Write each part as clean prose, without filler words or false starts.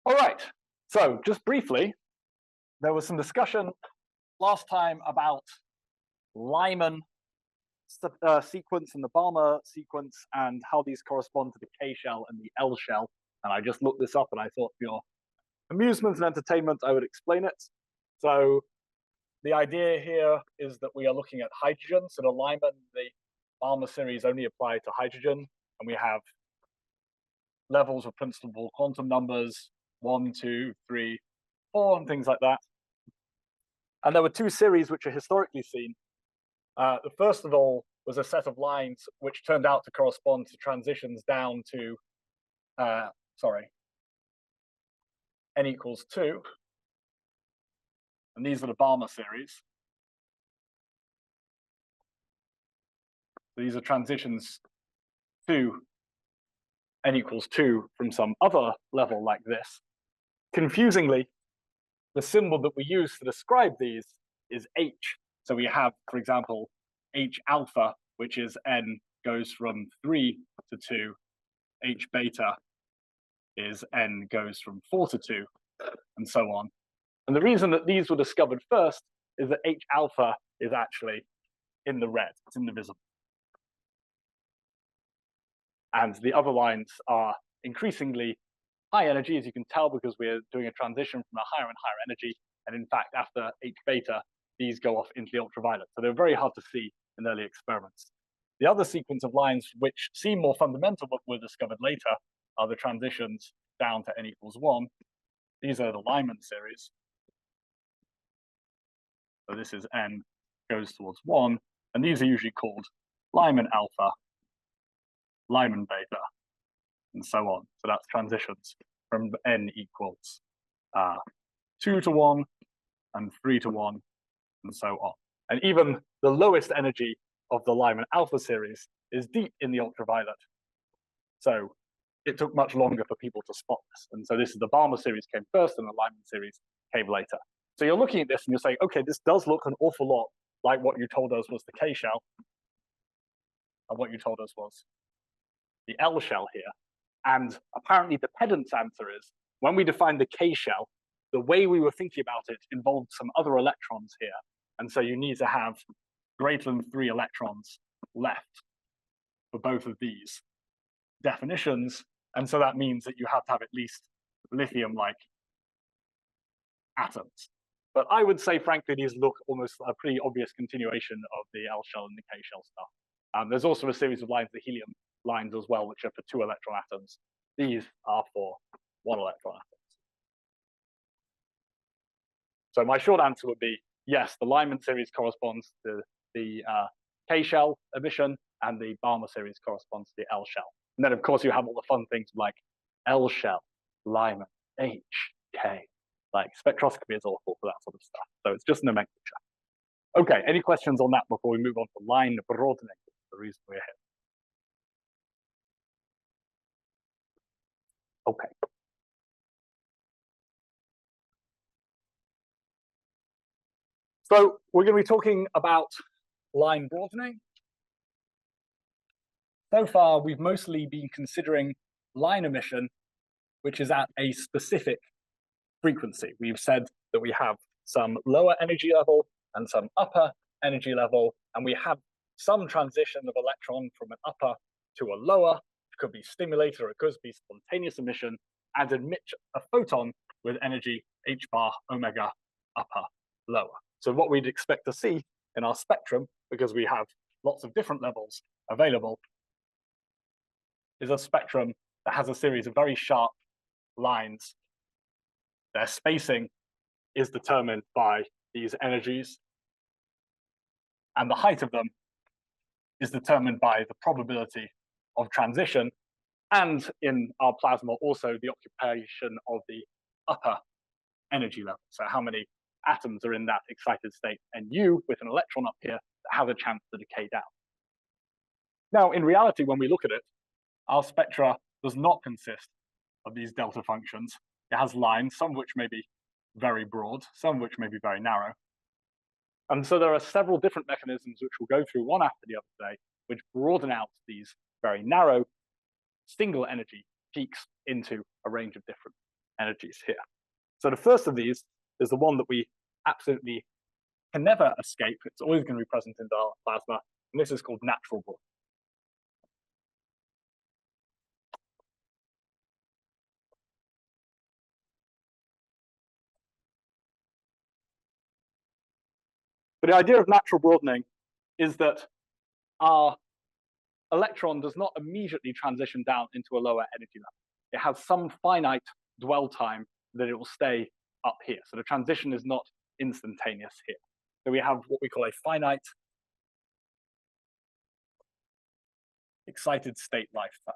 All right, so just briefly, there was some discussion last time about Lyman sequence and the Balmer sequence and how these correspond to the K shell and the L shell. And I just looked this up and I thought for your amusement and entertainment, I would explain it. So the idea here is that we are looking at hydrogen. So the Lyman, the Balmer series only apply to hydrogen, and we have levels of principal quantum numbers, 1, 2, 3, 4, and things like that. And there were two series which are historically seen. The first of all was a set of lines which turned out to correspond to transitions down to, n equals 2. And these are the Balmer series. These are transitions to n equals 2 from some other level like this. Confusingly, the symbol that we use to describe these is H. So we have, for example, H alpha, which is n goes from 3 to 2. H beta is n goes from 4 to 2, and so on. And the reason that these were discovered first is that H alpha is actually in the red, it's in the visible. And the other lines are increasingly high energy, as you can tell, because we're doing a transition from a higher and higher energy. And in fact, after H beta, these go off into the ultraviolet. So they're very hard to see in early experiments. The other sequence of lines which seem more fundamental but were discovered later are the transitions down to n equals 1. These are the Lyman series. So this is n goes towards 1. And these are usually called Lyman alpha, Lyman beta, and so on. So that's transitions from n equals 2 to 1 and 3 to 1, and so on. And even the lowest energy of the Lyman alpha series is deep in the ultraviolet. So it took much longer for people to spot this. And so this is the Balmer series came first and the Lyman series came later. So you're looking at this and you're saying, okay, this does look an awful lot like what you told us was the K shell, and what you told us was the L shell here. And apparently the pedant's answer is, when we defined the K shell, the way we were thinking about it involved some other electrons here. And so you need to have greater than 3 electrons left for both of these definitions. And so that means that you have to have at least lithium-like atoms. But I would say, frankly, these look almost a pretty obvious continuation of the L shell and the K shell stuff. There's also a series of lines, the helium lines as well, which are for 2 electron atoms. These are for 1 electron atoms. So my short answer would be, yes, the Lyman series corresponds to the K shell emission, and the Balmer series corresponds to the L shell. And then, of course, you have all the fun things like L shell, Lyman, H, K. Like spectroscopy is awful for that sort of stuff. So it's just nomenclature. Okay, any questions on that before we move on to line broadening, the reason we're here? Okay. So we're going to be talking about line broadening. So far, we've mostly been considering line emission, which is at a specific frequency. We've said that we have some lower energy level and some upper energy level, and we have some transition of electron from an upper to a lower. It could be stimulated or it could be spontaneous emission, and emit a photon with energy h bar omega upper lower. So what we'd expect to see in our spectrum, because we have lots of different levels available, is a spectrum that has a series of very sharp lines. Their spacing is determined by these energies, and the height of them is determined by the probability of transition, and in our plasma also the occupation of the upper energy level. So how many atoms are in that excited state, and you, with an electron up here, that has a chance to decay down. Now, in reality, when we look at it, our spectra does not consist of these delta functions. It has lines, some of which may be very broad, some of which may be very narrow. And so there are several different mechanisms which we'll go through one after the other today, which broaden out these very narrow single energy peaks into a range of different energies here. So the first of these is the one that we absolutely can never escape. It's always going to be present in our plasma, and this is called natural broadening. But the idea of natural broadening is that our electron does not immediately transition down into a lower energy level. It has some finite dwell time that it will stay up here. So the transition is not instantaneous here. So we have what we call a finite excited state lifetime.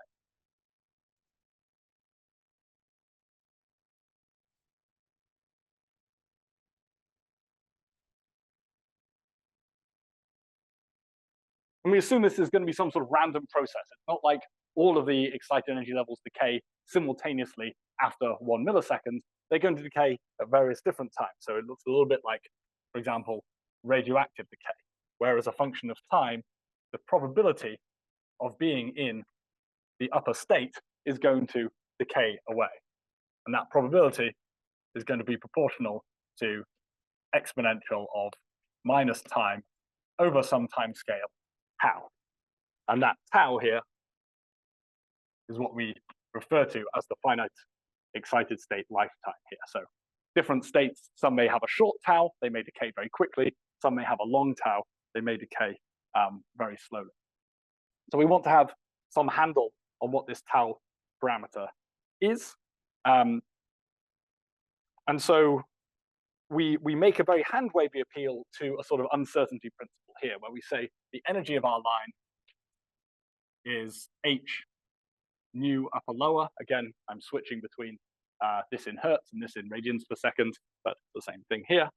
And we assume this is going to be some sort of random process. It's not like all of the excited energy levels decay simultaneously after 1 millisecond. They're going to decay at various different times. So it looks a little bit like, for example, radioactive decay, where as a function of time, the probability of being in the upper state is going to decay away. And that probability is going to be proportional to exponential of minus time over some time scale, tau. And that tau here is what we refer to as the finite excited state lifetime here. So different states, some may have a short tau, they may decay very quickly. Some may have a long tau, they may decay very slowly. So we want to have some handle on what this tau parameter is. And so we make a very hand-wavy appeal to a sort of uncertainty principle here, where we say the energy of our line is h nu upper lower. Again, I'm switching between this in hertz and this in radians per second, but the same thing here.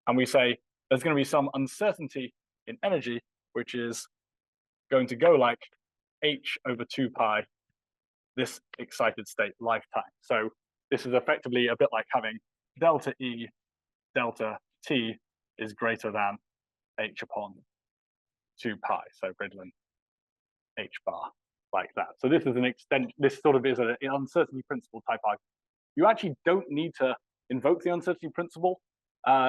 And we say there's going to be some uncertainty in energy, which is going to go like h over 2 pi, this excited state lifetime. So this is effectively a bit like having delta E delta T is greater than h upon 2 pi, so greater than h bar, like that. So this is an extent, this sort of is an uncertainty principle type argument. You actually don't need to invoke the uncertainty principle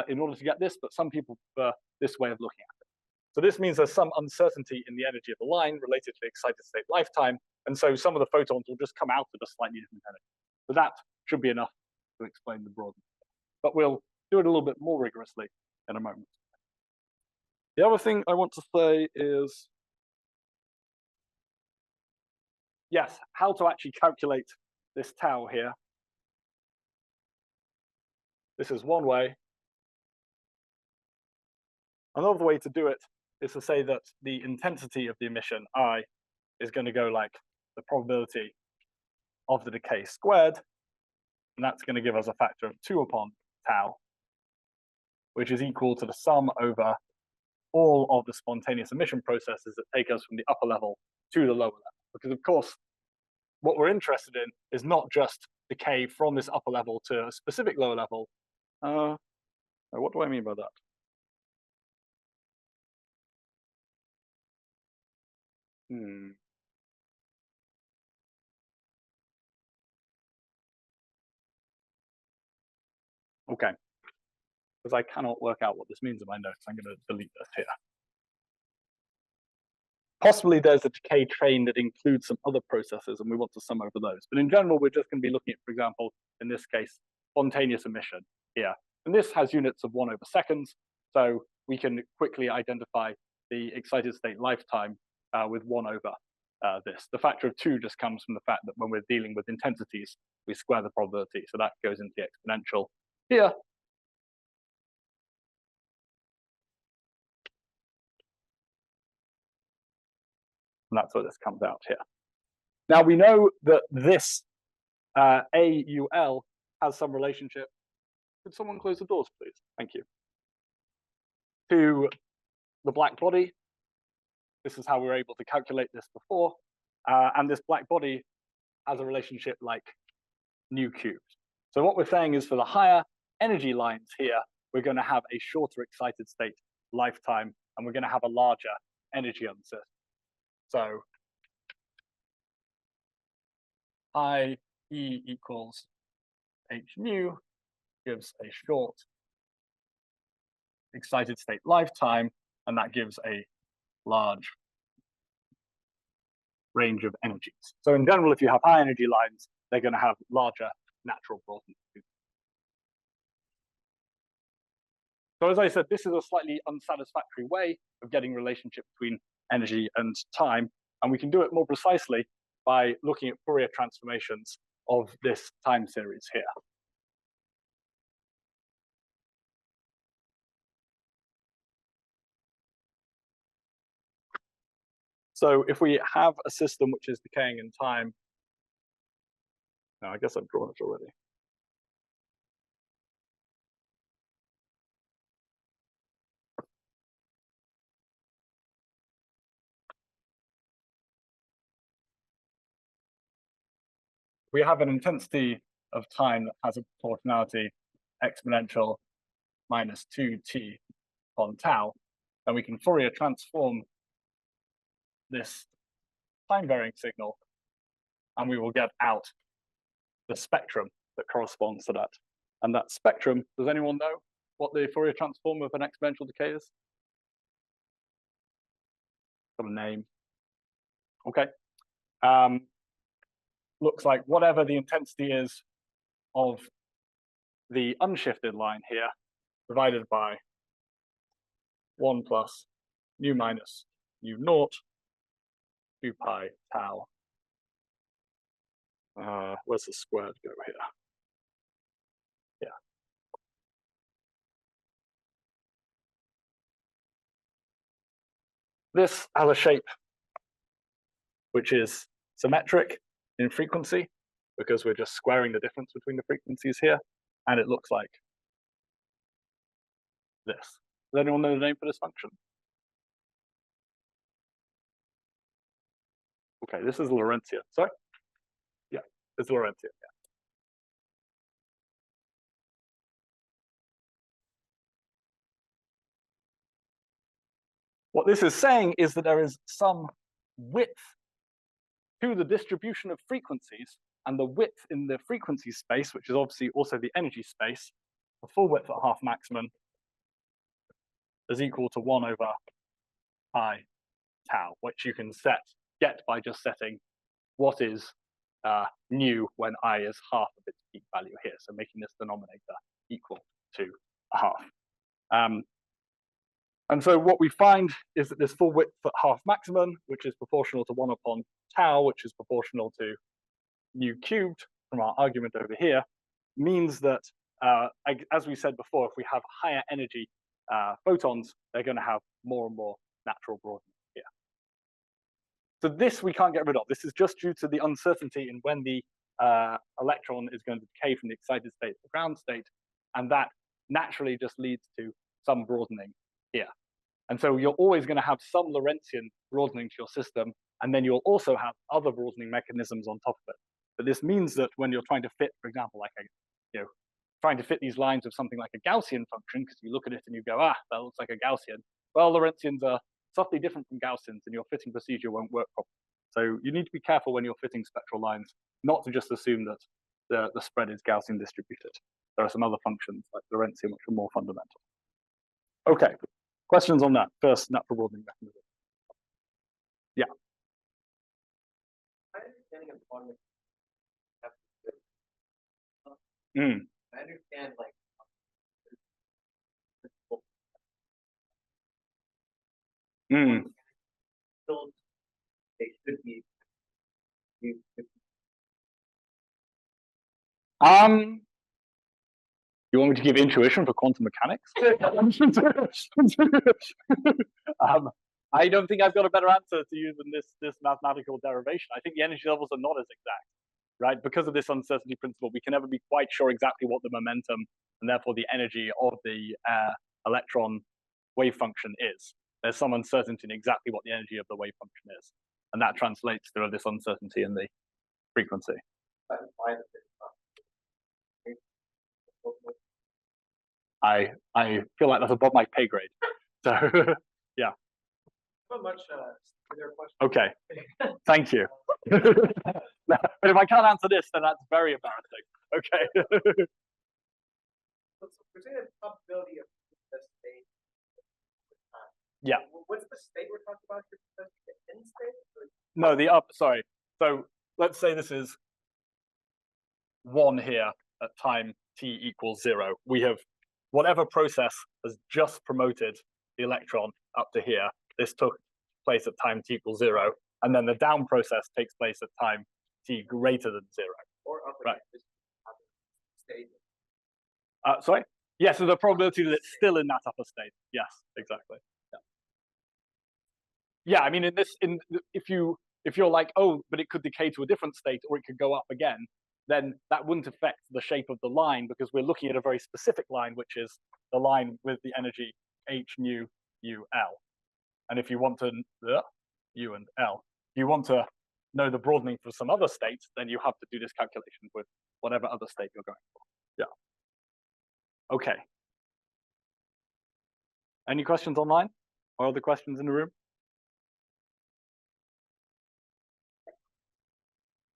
in order to get this, but some people prefer this way of looking at it. So this means there's some uncertainty in the energy of the line related to the excited state lifetime, and so some of the photons will just come out with a slightly different energy. So that should be enough to explain the broadening. But we'll do it a little bit more rigorously in a moment. The other thing I want to say is, yes, how to actually calculate this tau here. This is one way. Another way to do it is to say that the intensity of the emission, I, is going to go like the probability of the decay squared, and that's going to give us a factor of 2 upon tau, which is equal to the sum over all of the spontaneous emission processes that take us from the upper level to the lower level. Because of course, what we're interested in is not just decay from this upper level to a specific lower level. What do I mean by that? Okay, because I cannot work out what this means in my notes, I'm going to delete this here. Possibly there's a decay train that includes some other processes, and we want to sum over those. But in general, we're just going to be looking at, for example, in this case, spontaneous emission here. And this has units of 1 over seconds, so we can quickly identify the excited state lifetime with 1 over this. The factor of 2 just comes from the fact that when we're dealing with intensities, we square the probability, so that goes into the exponential here. And that's what this comes out here. Now we know that this AUL has some relationship. Could someone close the doors, please? Thank you. To the black body. This is how we were able to calculate this before. And this black body has a relationship like nu cubed. So what we're saying is for the higher energy lines here, we're going to have a shorter excited state lifetime, and we're going to have a larger energy uncertainty. So I E equals h nu gives a short excited state lifetime, and that gives a large range of energies. So in general, if you have high energy lines, they're going to have larger natural broadening. So as I said, this is a slightly unsatisfactory way of getting relationship between energy and time, and we can do it more precisely by looking at Fourier transformations of this time series here. So if we have a system which is decaying in time, no, I guess I've drawn it already. We have an intensity of time that has a proportionality exponential minus 2t on tau, and we can Fourier transform this time varying signal, and we will get out the spectrum that corresponds to that. And that spectrum, does anyone know what the Fourier transform of an exponential decay is? Got a name. Okay. Looks like whatever the intensity is of the unshifted line here, divided by 1 plus nu minus nu naught, 2 pi tau. Where's the squared go here? Yeah. This has a shape which is symmetric in frequency, because we're just squaring the difference between the frequencies here, and it looks like this. Does anyone know the name for this function? Okay, this is Lorentzian. Sorry? Yeah, it's Lorentzian, yeah. What this is saying is that there is some width to the distribution of frequencies, and the width in the frequency space, which is obviously also the energy space, the full width at half maximum is equal to 1 over pi tau, which you can get by just setting what is nu when I is half of its peak value here, so making this denominator equal to a half. And so what we find is that this full width at half maximum, which is proportional to 1 upon tau, which is proportional to nu cubed from our argument over here, means that, as we said before, if we have higher energy photons, they're going to have more and more natural broadening here. So this we can't get rid of. This is just due to the uncertainty in when the electron is going to decay from the excited state to the ground state, and that naturally just leads to some broadening here. And so you're always going to have some Lorentzian broadening to your system, and then you'll also have other broadening mechanisms on top of it. But this means that when you're trying to fit, for example, like trying to fit these lines of something like a Gaussian function, because you look at it and you go, that looks like a Gaussian. Well, Lorentzians are subtly different from Gaussians, and your fitting procedure won't work properly. So you need to be careful when you're fitting spectral lines, not to just assume that the spread is Gaussian distributed. There are some other functions like Lorentzian which are more fundamental. Okay, questions on that first natural broadening mechanism? Yeah. My understanding of quantum I understand like still they should be You want me to give intuition for quantum mechanics? I don't think I've got a better answer to you than this mathematical derivation. I think the energy levels are not as exact, right? Because of this uncertainty principle, we can never be quite sure exactly what the momentum and therefore the energy of the electron wave function is. There's some uncertainty in exactly what the energy of the wave function is, and that translates to this uncertainty in the frequency. I feel like that's above my pay grade. So yeah. so much Okay. Thank you. But if I can't answer this, then that's very embarrassing. Okay. So we're saying the probability of the state. Yeah. What's the state we're talking about here? The end state? No, sorry. So let's say this is 1 here at time t equals 0. We have, whatever process has just promoted the electron up to here, this took place at time t equals 0, and then the down process takes place at time t greater than 0. Or up right. State. Sorry? Yeah, so the probability that it's still in that upper state. Yes, exactly. Yeah, I mean, if you're like, oh, but it could decay to a different state or it could go up again, then that wouldn't affect the shape of the line because we're looking at a very specific line, which is the line with the energy h nu u l. And if you want to u and l, if you want to know the broadening for some other state, then you have to do this calculation with whatever other state you're going for. Yeah. Okay. Any questions online or other questions in the room?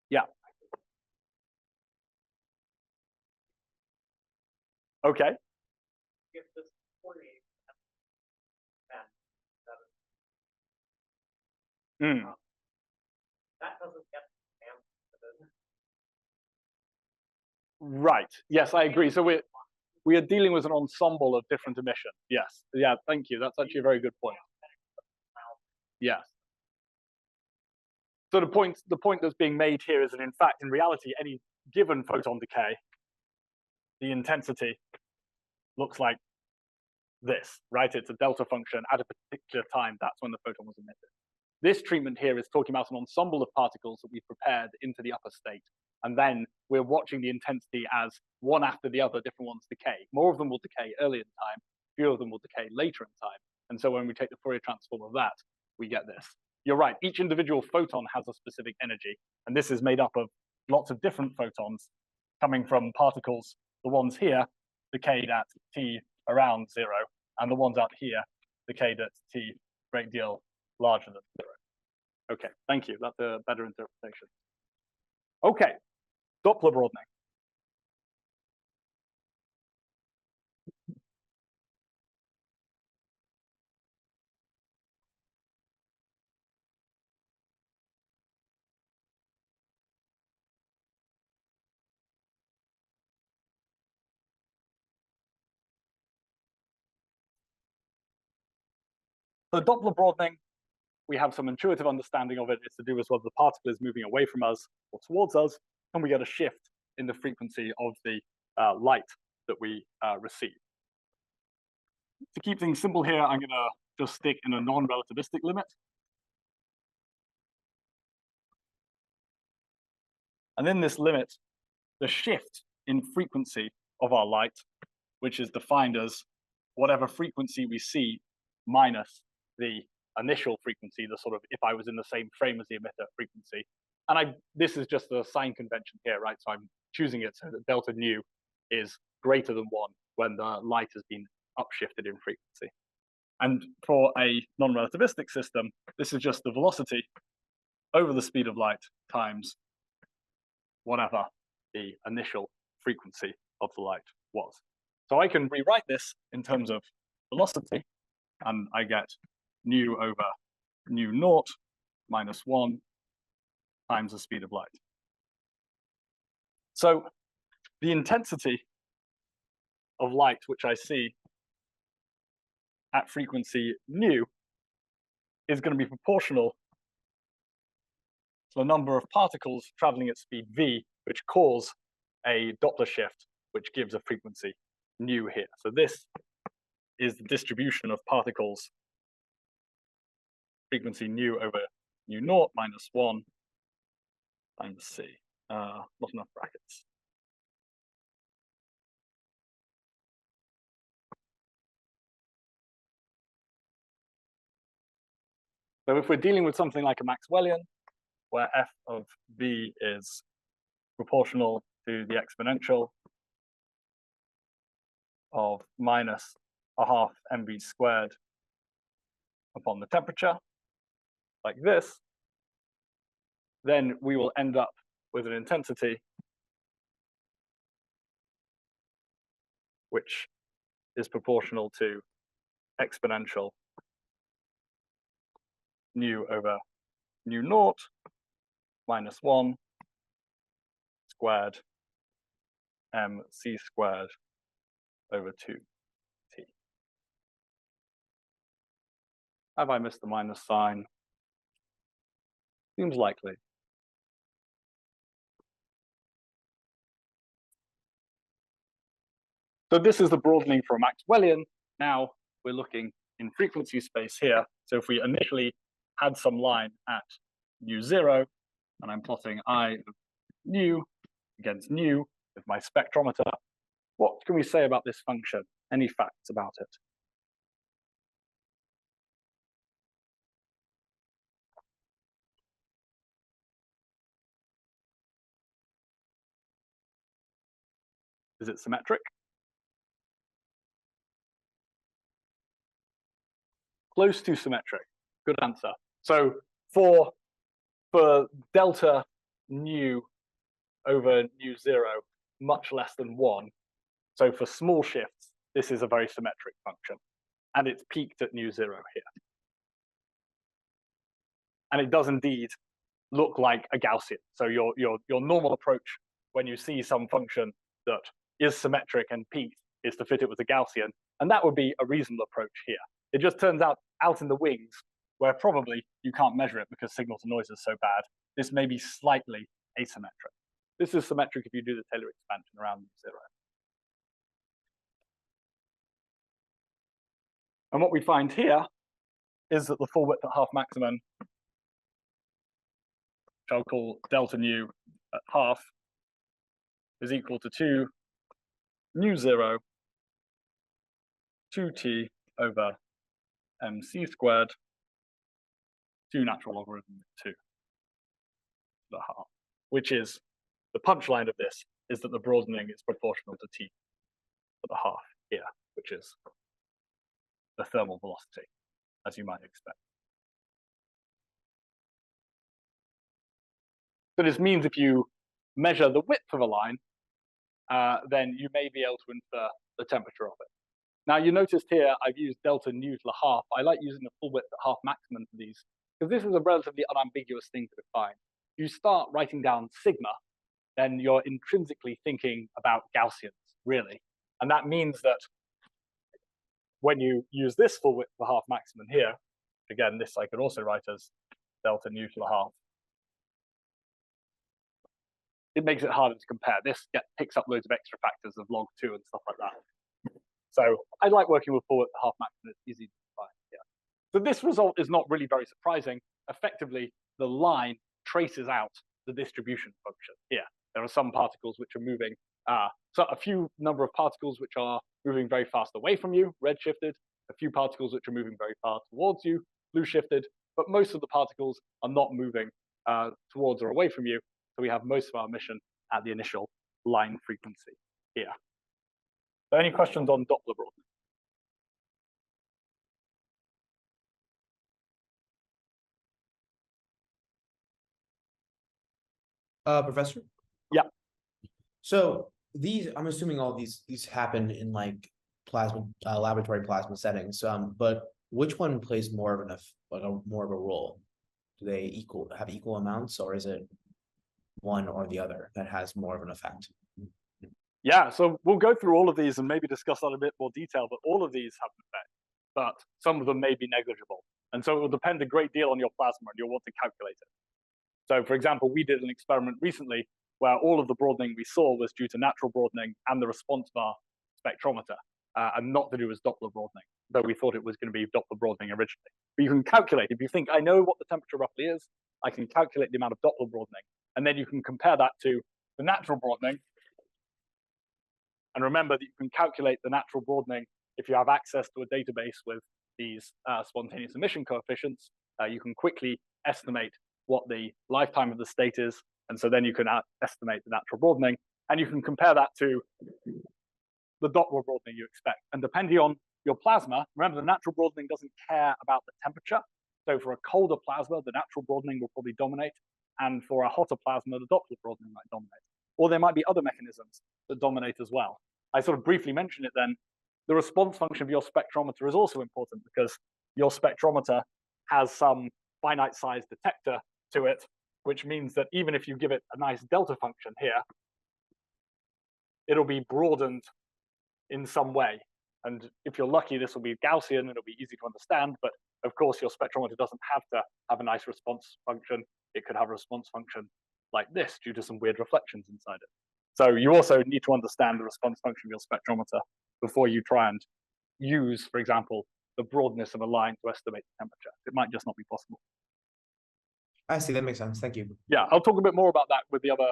Yeah. Okay. If this 48 that doesn't get Right. Yes, I agree. So we are dealing with an ensemble of different emissions. Yes. Yeah. Thank you. That's actually a very good point. Yes. So the point that's being made here is that, in fact, in reality, any given photon decay, the intensity looks like this, right? It's a delta function at a particular time. That's when the photon was emitted. This treatment here is talking about an ensemble of particles that we've prepared into the upper state. And then we're watching the intensity as one after the other, different ones decay. More of them will decay early in time, fewer of them will decay later in time. And so when we take the Fourier transform of that, we get this. You're right, each individual photon has a specific energy. And this is made up of lots of different photons coming from particles. The ones here decayed at t around 0, and the ones out here decayed at t great deal larger than 0. Okay, thank you. That's a better interpretation. Okay, Doppler broadening. So Doppler broadening, we have some intuitive understanding of it. It's to do with whether the particle is moving away from us or towards us, and we get a shift in the frequency of the light that we receive. To keep things simple here, I'm going to just stick in a non-relativistic limit. And in this limit, the shift in frequency of our light, which is defined as whatever frequency we see minus the initial frequency, the sort of if I was in the same frame as the emitter frequency. And this is just a sign convention here, right? So I'm choosing it so that delta nu is greater than 1 when the light has been upshifted in frequency. And for a non-relativistic system, this is just the velocity over the speed of light times whatever the initial frequency of the light was. So I can rewrite this in terms of velocity, and I get nu over nu naught minus 1 times the speed of light. So the intensity of light, which I see at frequency nu, is going to be proportional to the number of particles traveling at speed v, which cause a Doppler shift, which gives a frequency nu here. So this is the distribution of particles, frequency nu over nu naught minus 1 times c. Not enough brackets. So if we're dealing with something like a Maxwellian, where f of v is proportional to the exponential of minus a half mv squared upon the temperature, like this, then we will end up with an intensity which is proportional to exponential nu over nu naught minus 1 squared mc squared over 2t. Have I missed the minus sign? Seems likely. So this is the broadening for a Maxwellian. Now we're looking in frequency space here. So if we initially had some line at nu0, and I'm plotting I of nu against nu with my spectrometer, what can we say about this function? Any facts about it? Is it symmetric? Close to symmetric. Good answer. So for delta nu over nu0, much less than 1, so for small shifts, this is a very symmetric function. And it's peaked at nu0 here. And it does indeed look like a Gaussian. So your normal approach when you see some function that is symmetric and peaked is to fit it with a Gaussian. And that would be a reasonable approach here. It just turns out in the wings, where probably you can't measure it because signal to noise is so bad, this may be slightly asymmetric. This is symmetric if you do the Taylor expansion around 0. And what we find here is that the full width at half maximum, which I'll call delta nu at half, is equal to 2 nu0 2t over mc squared 2 natural logarithm of 2 to the half, which is the punchline of this is that the broadening is proportional to t to the half here, which is the thermal velocity, as you might expect. So this means if you measure the width of a line, then you may be able to infer the temperature of it. Now you noticed here I've used delta nu to the half. I like using the full width at half maximum for these, because this is a relatively unambiguous thing to define. If you start writing down sigma, then you're intrinsically thinking about Gaussians, really. And that means that when you use this full width for half maximum here, again, this I could also write as delta nu to the half, it makes it harder to compare. This picks up loads of extra factors of log 2 and stuff like that. So I like working with full width for half maximum. It's easy to define here. So this result is not really very surprising. Effectively, the line traces out the distribution function here. There are some particles which are moving, so a few number of particles which are moving very fast away from you, red shifted, a few particles which are moving very far towards you, blue shifted, but most of the particles are not moving towards or away from you. So we have most of our emission at the initial line frequency here. So any questions on Doppler broadening? Professor? Yeah. So these, I'm assuming all these happen in like plasma laboratory plasma settings. But which one plays more of more of a role? Do they have equal amounts, or is it one or the other that has more of an effect? Yeah, so we'll go through all of these and maybe discuss that in a bit more detail, but all of these have an effect, but some of them may be negligible. And so it will depend a great deal on your plasma, and you'll want to calculate it. So for example, we did an experiment recently where all of the broadening we saw was due to natural broadening and the response of our spectrometer, and not to do with Doppler broadening, though we thought it was going to be Doppler broadening originally. But you can calculate, if you think, I know what the temperature roughly is, I can calculate the amount of Doppler broadening, and then you can compare that to the natural broadening. And remember that you can calculate the natural broadening if you have access to a database with these spontaneous emission coefficients. You can quickly estimate what the lifetime of the state is, and so then you can estimate the natural broadening, and you can compare that to the Doppler broadening you expect. And depending on your plasma, remember the natural broadening doesn't care about the temperature. So for a colder plasma, the natural broadening will probably dominate, and for a hotter plasma, the Doppler broadening might dominate. Or there might be other mechanisms that dominate as well. I sort of briefly mentioned it then, the response function of your spectrometer is also important because your spectrometer has some finite size detector to it, which means that even if you give it a nice delta function here, it'll be broadened in some way. And if you're lucky, this will be Gaussian and it'll be easy to understand. But of course, your spectrometer doesn't have to have a nice response function. It could have a response function like this due to some weird reflections inside it. So you also need to understand the response function of your spectrometer before you try and use, for example, the broadness of a line to estimate the temperature. It might just not be possible. I see, that makes sense. Thank you. Yeah, I'll talk a bit more about that with the other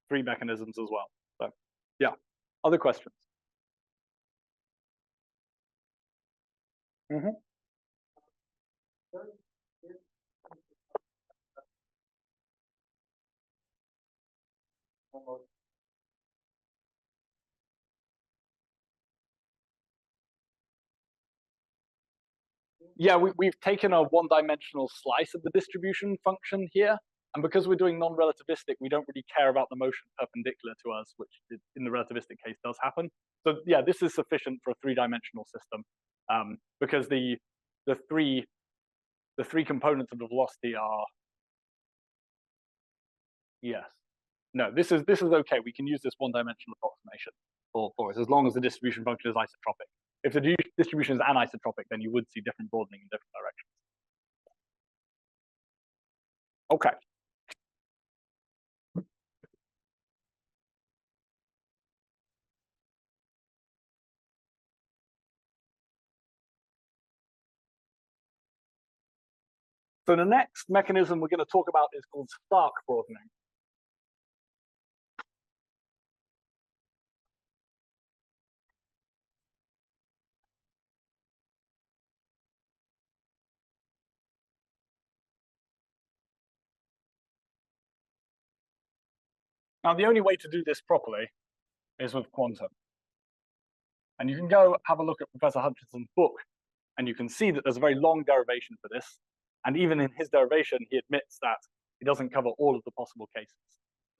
three mechanisms as well. So yeah, other questions? Mm-hmm. Yeah, we've taken a one-dimensional slice of the distribution function here. And because we're doing non-relativistic, we don't really care about the motion perpendicular to us, which in the relativistic case does happen. So yeah, this is sufficient for a three-dimensional system because the three components of the velocity are, yes. No, this is okay. We can use this one-dimensional approximation for us as long as the distribution function is isotropic. If the distribution is anisotropic, then you would see different broadening in different directions. Okay. So the next mechanism we're going to talk about is called Stark broadening. Now, the only way to do this properly is with quantum. And you can go have a look at Professor Hutchinson's book, and you can see that there's a very long derivation for this. And even in his derivation, he admits that it doesn't cover all of the possible cases.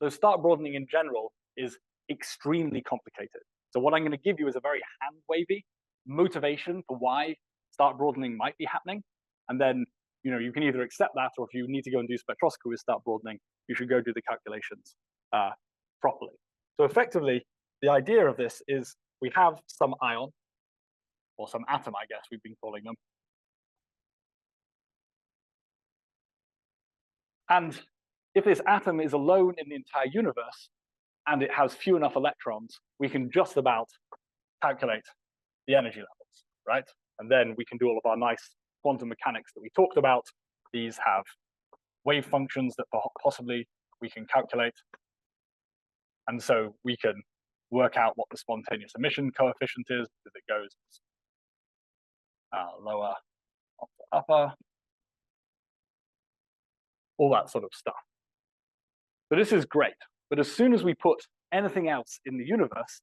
So Stark broadening in general is extremely complicated. So what I'm going to give you is a very hand-wavy motivation for why Stark broadening might be happening. And then you can either accept that, or if you need to go and do spectroscopy with Stark broadening, you should go do the calculations properly. So effectively, the idea of this is we have some ion, or some atom, I guess we've been calling them. And if this atom is alone in the entire universe, and it has few enough electrons, we can just about calculate the energy levels, right? And then we can do all of our nice quantum mechanics that we talked about. These have wave functions that possibly we can calculate. And so we can work out what the spontaneous emission coefficient is, because it goes lower up to upper, all that sort of stuff. So this is great. But as soon as we put anything else in the universe,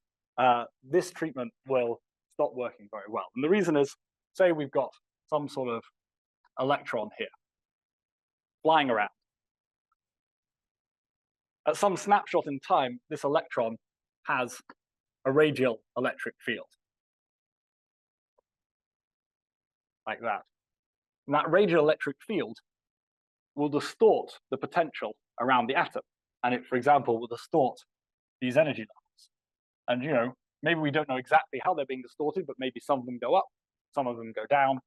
this treatment will stop working very well. And the reason is, say we've got some sort of electron here flying around. At some snapshot in time, this electron has a radial electric field, like that. And that radial electric field will distort the potential around the atom. And it, for example, will distort these energy levels. And maybe we don't know exactly how they're being distorted, but maybe some of them go up, some of them go down,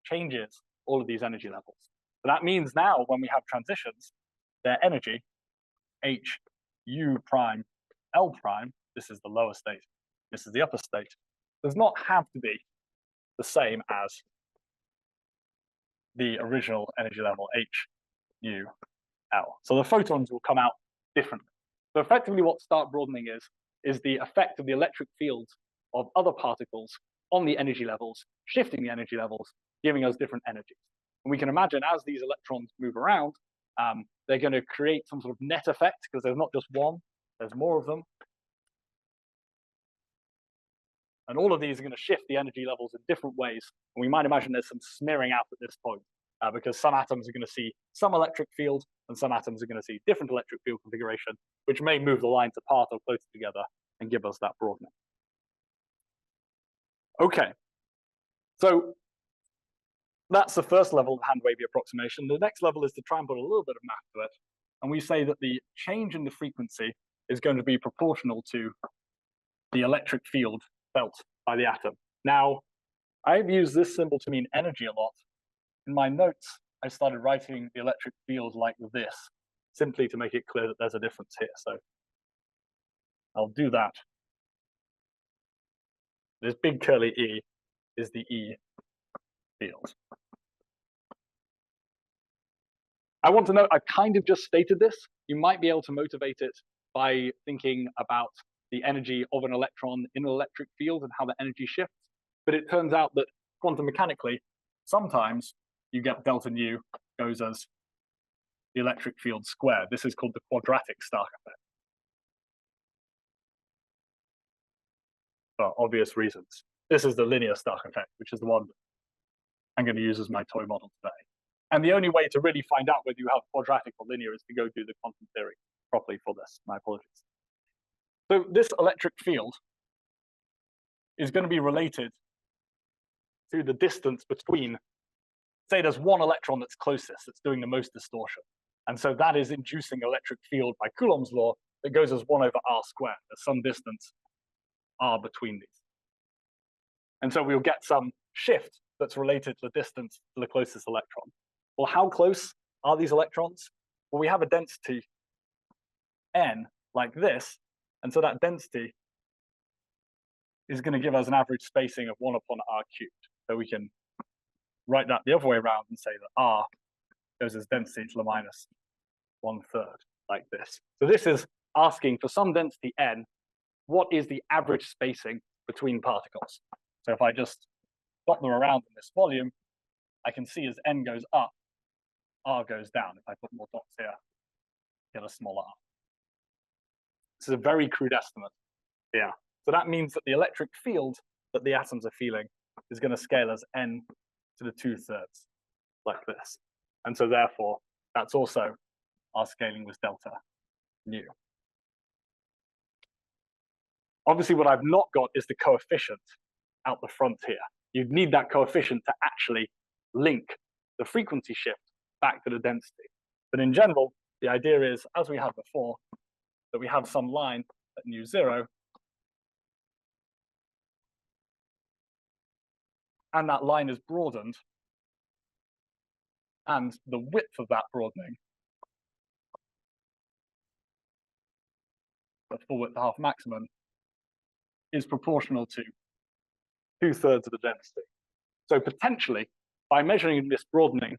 changes all of these energy levels. So that means now when we have transitions, their energy, H, U prime, L prime, this is the lower state, this is the upper state, does not have to be the same as the original energy level, H, U, L. So the photons will come out differently. So effectively what Stark broadening is the effect of the electric fields of other particles on the energy levels, shifting the energy levels, giving us different energies. And we can imagine as these electrons move around, they're going to create some sort of net effect, because there's not just one, there's more of them. And all of these are going to shift the energy levels in different ways. And we might imagine there's some smearing out at this point, because some atoms are going to see some electric field, and some atoms are going to see different electric field configuration, which may move the lines apart or closer together and give us that broadening. Okay, so that's the first level of hand-wavy approximation. The next level is to try and put a little bit of math to it. And we say that the change in the frequency is going to be proportional to the electric field felt by the atom. Now, I've used this symbol to mean energy a lot. In my notes, I started writing the electric field like this, simply to make it clear that there's a difference here. So I'll do that. This big curly E is the E field. I want to know, I've kind of just stated this. You might be able to motivate it by thinking about the energy of an electron in an electric field and how the energy shifts. But it turns out that quantum mechanically, sometimes you get delta nu goes as the electric field squared. This is called the quadratic Stark effect. For obvious reasons. This is the linear Stark effect, which is the one I'm going to use as my toy model today. And the only way to really find out whether you have quadratic or linear is to go do the quantum theory properly for this. My apologies. So this electric field is going to be related to the distance between, say there's one electron that's closest, that's doing the most distortion. And so that is inducing electric field by Coulomb's law that goes as 1 over r squared. There's some distance r between these. And so we'll get some shift that's related to the distance to the closest electron. Well, how close are these electrons? Well, we have a density n like this, and so that density is going to give us an average spacing of 1 upon r cubed. So we can write that the other way around and say that r goes as density to the minus 1/3, like this. So this is asking for some density n, what is the average spacing between particles? So if I just dot them around in this volume, I can see as n goes up, r goes down. If I put more dots here, get a smaller r. This is a very crude estimate here. So that means that the electric field that the atoms are feeling is going to scale as n to the 2/3, like this. And so therefore, that's also our scaling with delta nu. Obviously, what I've not got is the coefficient out the front here. You'd need that coefficient to actually link the frequency shift back to the density. But in general, the idea is, as we had before, that we have some line at nu0, and that line is broadened, and the width of that broadening, the full width half maximum, is proportional to 2/3 of the density. So potentially, by measuring this broadening,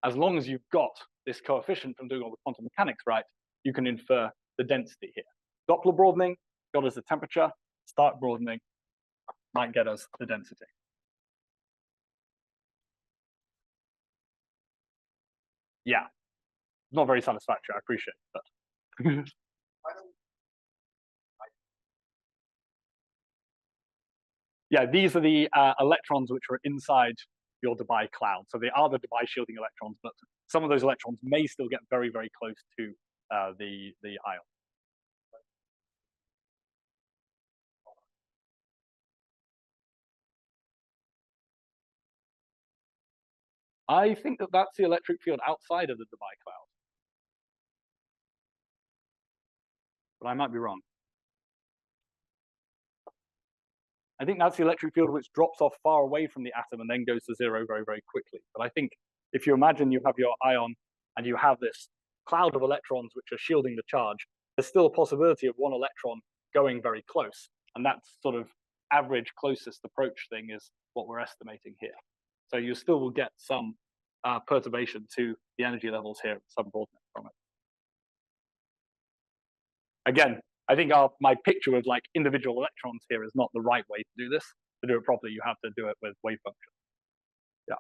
as long as you've got this coefficient from doing all the quantum mechanics right, you can infer the density here. Doppler broadening got us the temperature. Stark broadening might get us the density. Yeah, not very satisfactory, I appreciate it, but yeah, these are the electrons which are inside your Debye cloud. So they are the Debye shielding electrons, but some of those electrons may still get very, very close to the ion. I think that that's the electric field outside of the Debye cloud, but I might be wrong. I think that's the electric field which drops off far away from the atom and then goes to 0 very, very quickly. But I think if you imagine you have your ion and you have this cloud of electrons which are shielding the charge, there's still a possibility of one electron going very close. And that sort of average closest approach thing is what we're estimating here. So you still will get some perturbation to the energy levels here, some broadening from it. Again, I think my picture of like individual electrons here is not the right way to do this. To do it properly, you have to do it with wave function. Yeah.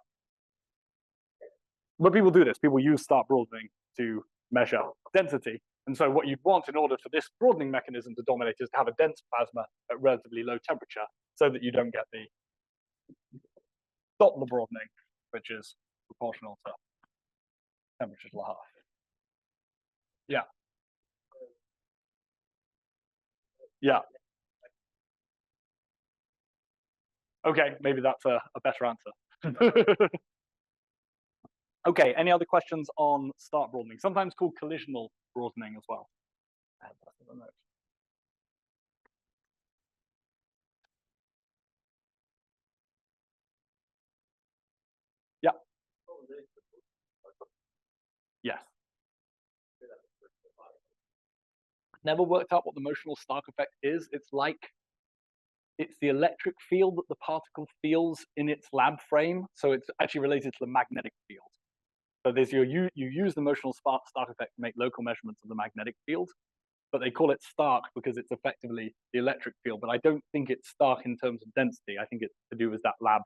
But people do this. People use Stark broadening to measure density. And so what you'd want in order for this broadening mechanism to dominate is to have a dense plasma at relatively low temperature so that you don't get the Doppler broadening, which is proportional to temperature to the half. Yeah. Yeah. Okay, maybe that's a better answer. Okay, any other questions on start broadening? Sometimes called collisional broadening as well. Yeah. Yes. Never worked out what the motional Stark effect is. It's the electric field that the particle feels in its lab frame. So it's actually related to the magnetic field. So there's you use the motional Stark effect to make local measurements of the magnetic field, but they call it Stark because it's effectively the electric field. But I don't think it's Stark in terms of density. I think it's to do with that lab,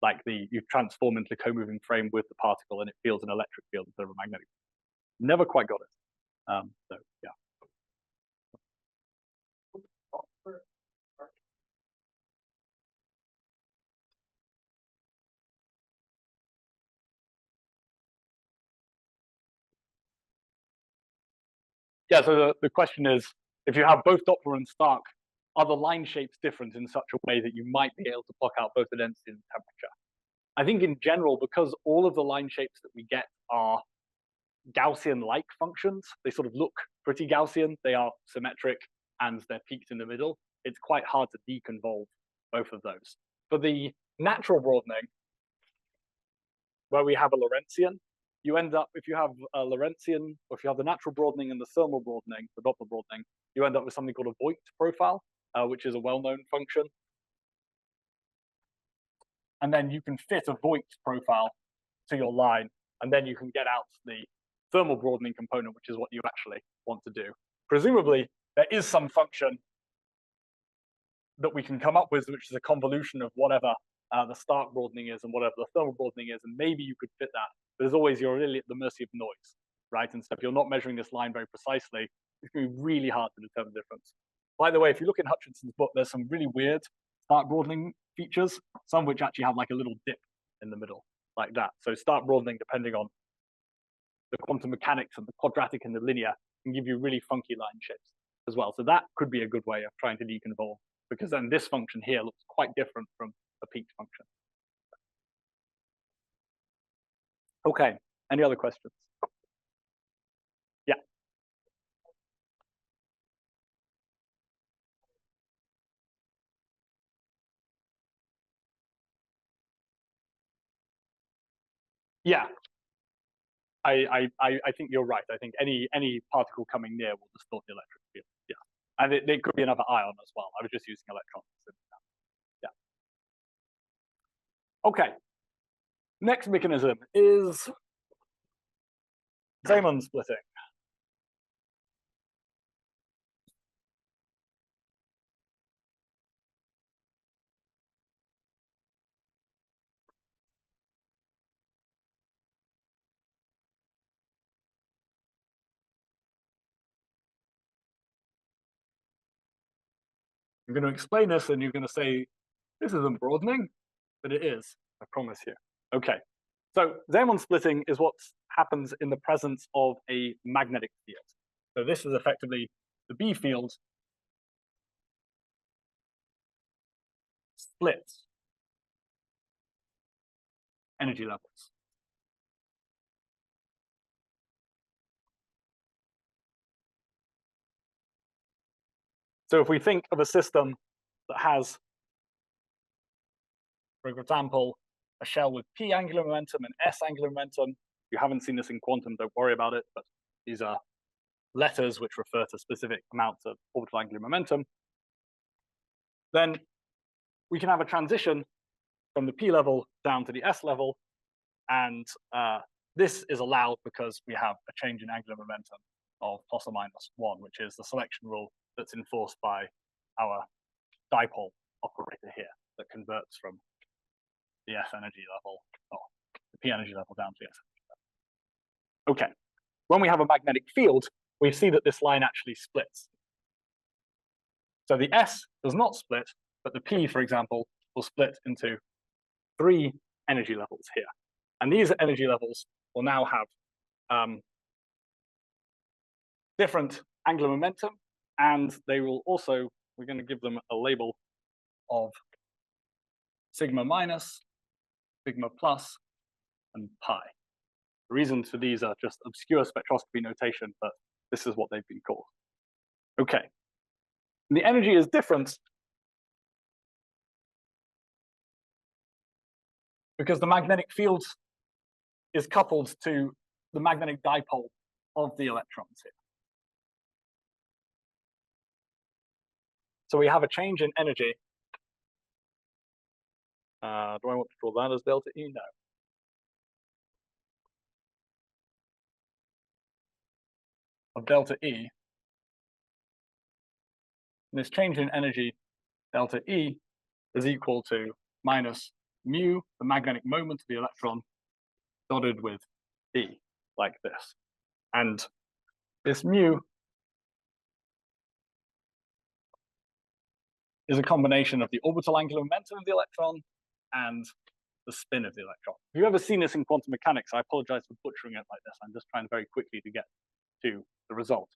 like you transform into the co-moving frame with the particle and it feels an electric field instead of a magnetic field. Never quite got it. So yeah. Yeah, so the question is, if you have both Doppler and Stark, are the line shapes different in such a way that you might be able to block out both the density and the temperature? I think in general, because all of the line shapes that we get are Gaussian-like functions, they sort of look pretty Gaussian, they are symmetric, and they're peaked in the middle, it's quite hard to deconvolve both of those. For the natural broadening, where we have a Lorentzian, you end up, if you have a Lorentzian, or if you have the natural broadening and the thermal broadening, the Doppler broadening, you end up with something called a Voigt profile, which is a well-known function. And then you can fit a Voigt profile to your line, and then you can get out the thermal broadening component, which is what you actually want to do. Presumably, there is some function that we can come up with, which is a convolution of whatever the Stark broadening is and whatever the thermal broadening is, and maybe you could fit that. But as always, you're really at the mercy of noise, right? And so if you're not measuring this line very precisely, it's going to be really hard to determine the difference. By the way, if you look in Hutchinson's book, there's some really weird Stark broadening features, some which actually have like a little dip in the middle, like that. So Stark broadening, depending on the quantum mechanics and the quadratic and the linear, can give you really funky line shapes as well. So that could be a good way of trying to deconvolve, because then this function here looks quite different from a peaked function. Okay, any other questions? Yeah. Yeah. I think you're right. I think any particle coming near will distort the electric field. Yeah. And it could be another ion as well. I was just using electrons. Yeah. Okay. Next mechanism is Zeeman splitting. I'm going to explain this, and you're going to say, this isn't broadening, but it is, I promise you. Okay, so Zeeman splitting is what happens in the presence of a magnetic field. So this is effectively the B field splits energy levels. So if we think of a system that has, for example, a shell with P angular momentum and S angular momentum, you haven't seen this in quantum, don't worry about it, but these are letters which refer to specific amounts of orbital angular momentum, then we can have a transition from the P level down to the S level, and this is allowed because we have a change in angular momentum of plus or minus 1, which is the selection rule that's enforced by our dipole operator here that converts from the S energy level, or the P energy level down to the S energy level. Okay, when we have a magnetic field, we see that this line actually splits. So the S does not split, but the P, for example, will split into 3 energy levels here. And these energy levels will now have different angular momentum, and they will also, we're going to give them a label of sigma minus, sigma plus, and pi. The reasons for these are just obscure spectroscopy notation, but this is what they've been called. Okay. And the energy is different because the magnetic field is coupled to the magnetic dipole of the electrons here. So we have a change in energy. Do I want to draw that as delta E? No. Of delta E. And this change in energy, delta E, is equal to minus mu, the magnetic moment of the electron, dotted with E, like this. And this mu is a combination of the orbital angular momentum of the electron and the spin of the electron. If you've ever seen this in quantum mechanics, I apologize for butchering it like this. I'm just trying very quickly to get to the result.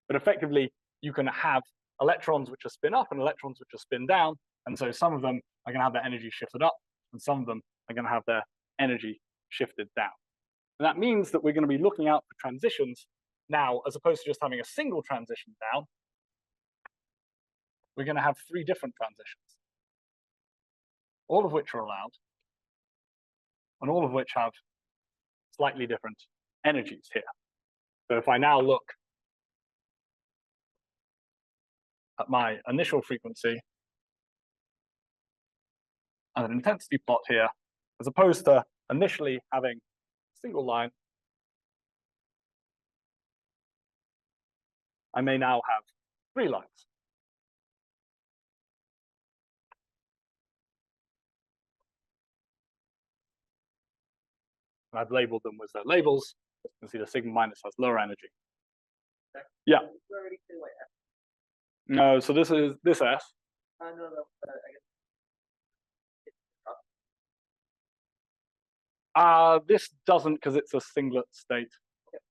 But effectively, you can have electrons which are spin up and electrons which are spin down. And so some of them are going to have their energy shifted up, and some of them are going to have their energy shifted down. And that means that we're going to be looking out for transitions now, as opposed to just having a single transition down. We're going to have 3 different transitions, all of which are allowed, and all of which have slightly different energies here. So if I now look at my initial frequency and an intensity plot here, as opposed to initially having a single line, I may now have 3 lines. And I've labeled them with their labels. You can see the sigma minus has lower energy. Okay. Yeah. You already say like F. No, so this is this S. No, I guess. This doesn't, because it's a singlet state,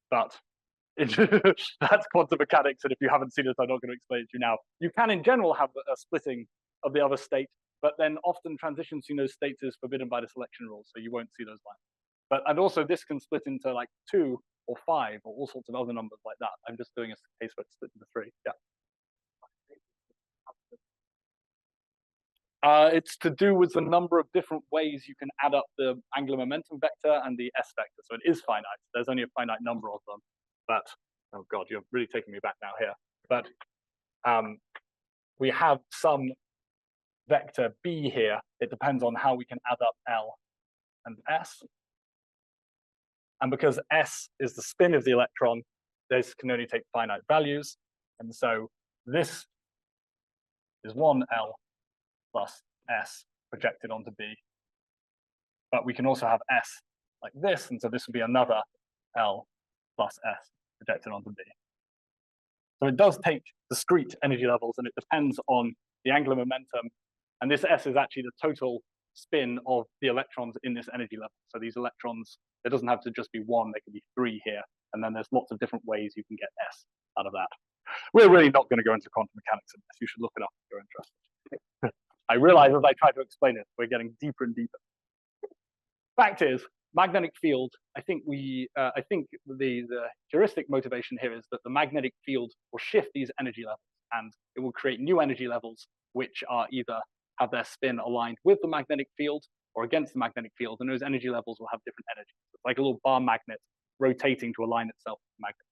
but that's quantum mechanics, and if you haven't seen it, I'm not going to explain it to you now. You can, in general, have a splitting of the other state, but then often transitions in those states is forbidden by the selection rules, so you won't see those lines. And also this can split into like 2 or 5 or all sorts of other numbers like that. I'm just doing a case where it's split into 3. Yeah. It's to do with the number of different ways you can add up the angular momentum vector and the S vector. So it is finite. There's only a finite number of them. But, oh God, you're really taking me back now here. But we have some vector B here. It depends on how we can add up L and S. And because S is the spin of the electron, this can only take finite values. And so this is 1L plus S projected onto B. But we can also have S like this, and so this would be another L plus S projected onto B. So it does take discrete energy levels, and it depends on the angular momentum. And this S is actually the total spin of the electrons in this energy level. So these electrons, it doesn't have to just be 1, there can be 3 here. And then there's lots of different ways you can get S out of that. We're really not going to go into quantum mechanics in this. You should look it up if you're interested. I realize as I try to explain it, we're getting deeper and deeper. Fact is, magnetic field, I think the heuristic motivation here is that the magnetic field will shift these energy levels, and it will create new energy levels which are either have their spin aligned with the magnetic field or against the magnetic field, and those energy levels will have different energies. It's like a little bar magnet rotating to align itself with the magnet.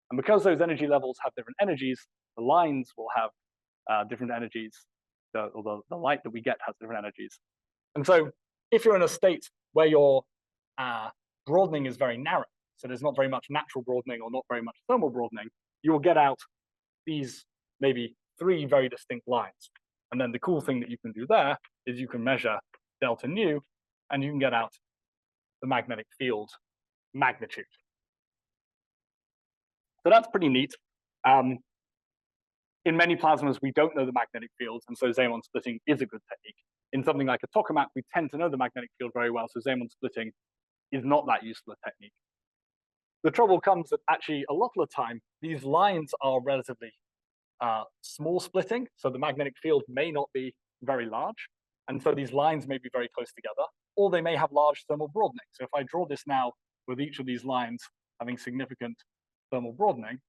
And because those energy levels have different energies, the lines will have different energies. The light that we get has different energies. And so if you're in a state where your broadening is very narrow, so there's not very much natural broadening or not very much thermal broadening, you will get out these maybe 3 very distinct lines. And then the cool thing that you can do there is you can measure delta nu, and you can get out the magnetic field magnitude. So that's pretty neat. In many plasmas, we don't know the magnetic fields, and so Zeeman splitting is a good technique. In something like a tokamak, we tend to know the magnetic field very well, so Zeeman splitting is not that useful a technique. The trouble comes that actually a lot of the time, these lines are relatively small splitting, so the magnetic field may not be very large. And so these lines may be very close together, or they may have large thermal broadening. So if I draw this now with each of these lines having significant thermal broadening,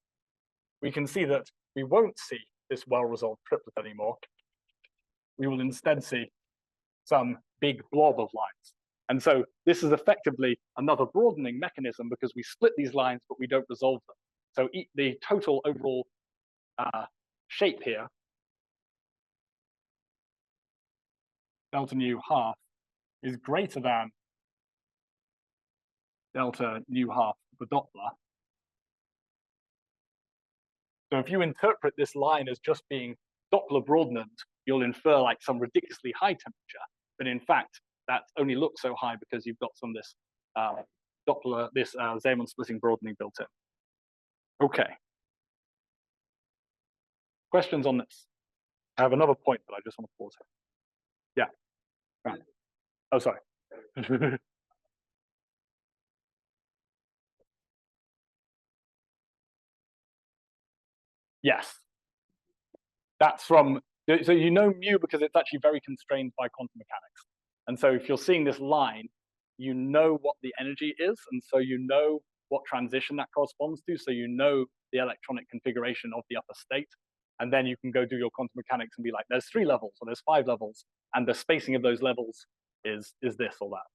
we can see that we won't see this well-resolved triplet anymore. We will instead see some big blob of lines. And so this is effectively another broadening mechanism because we split these lines, but we don't resolve them. So the total overall shape here, delta nu half, is greater than delta nu half for Doppler. So if you interpret this line as just being Doppler broadened, you'll infer like some ridiculously high temperature. But in fact, that only looks so high because you've got some of this Doppler, this Zeeman splitting broadening built in. Okay. Questions on this? I have another point, but I just want to pause here. Yeah. Right. Oh, sorry. Yes. That's from, so you know mu because it's actually very constrained by quantum mechanics. And so if you're seeing this line, you know what the energy is, and so you know what transition that corresponds to, so you know the electronic configuration of the upper state, and then you can go do your quantum mechanics and be like, there's 3 levels, or there's 5 levels, and the spacing of those levels is this or that.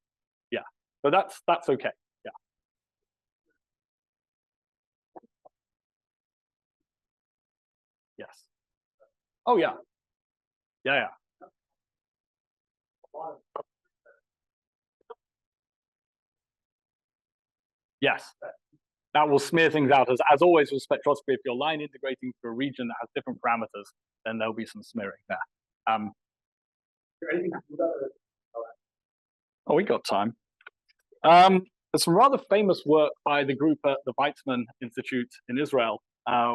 Yeah, so that's okay, yeah. Yes. Oh, yeah. Yeah. Yes. That will smear things out. As always with spectroscopy, if you're line integrating to a region that has different parameters, then there'll be some smearing there. Oh, we got time. There's some rather famous work by the group at the Weizmann Institute in Israel,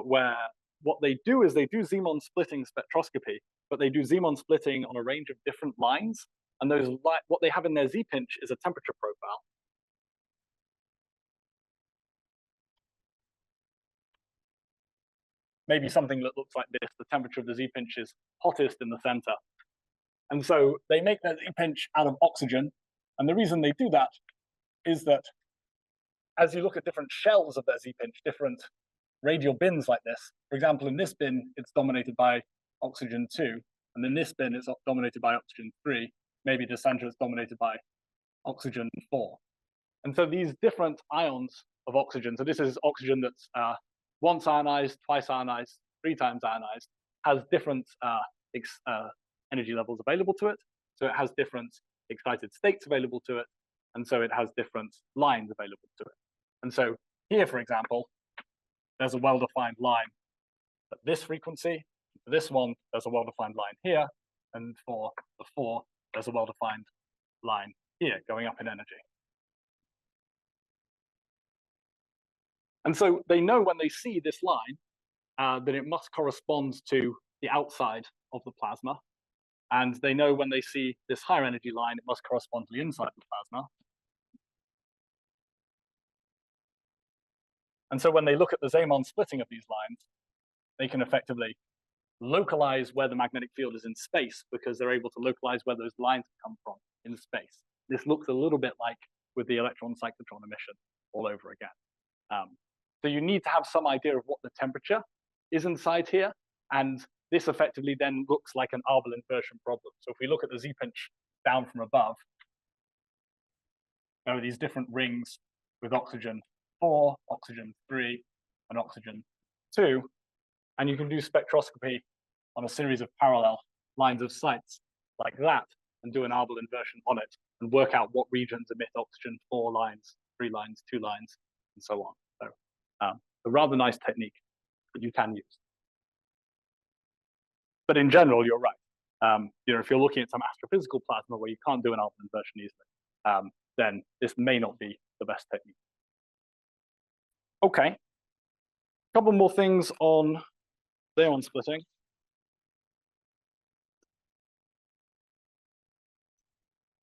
where what they do is they do Zeeman splitting spectroscopy, but they do Zeeman splitting on a range of different lines. And those what they have in their Z-pinch is a temperature profile. Maybe something that looks like this. The temperature of the Z-pinch is hottest in the center. And so they make their Z-pinch out of oxygen. And the reason they do that is that as you look at different shells of their Z-pinch, different radial bins like this, for example, in this bin, it's dominated by oxygen 2. And in this bin, it's dominated by oxygen 3. Maybe the center is dominated by oxygen 4. And so these different ions of oxygen, so this is oxygen that's once ionized, twice ionized, 3 times ionized, has different energy levels available to it. So it has different excited states available to it. And so it has different lines available to it. And so here, for example, there's a well-defined line at this frequency. For this one, there's a well-defined line here. And for the 4, there's a well-defined line here going up in energy. And so they know when they see this line that it must correspond to the outside of the plasma. And they know when they see this higher energy line, it must correspond to the inside of the plasma. And so when they look at the Zeeman splitting of these lines, they can effectively localize where the magnetic field is in space because they're able to localize where those lines come from in space. This looks a little bit like with the electron cyclotron emission all over again. So you need to have some idea of what the temperature is inside here. And this effectively then looks like an Abel inversion problem. So if we look at the Z-pinch down from above, there are these different rings with oxygen 4, oxygen 3, and oxygen 2. And you can do spectroscopy on a series of parallel lines of sights like that and do an Abel inversion on it and work out what regions emit oxygen 4 lines, 3 lines, 2 lines, and so on. So a rather nice technique that you can use. But in general, you're right. If you're looking at some astrophysical plasma where you can't do an Abel inversion easily, then this may not be the best technique. Okay. A couple more things on Zeeman splitting.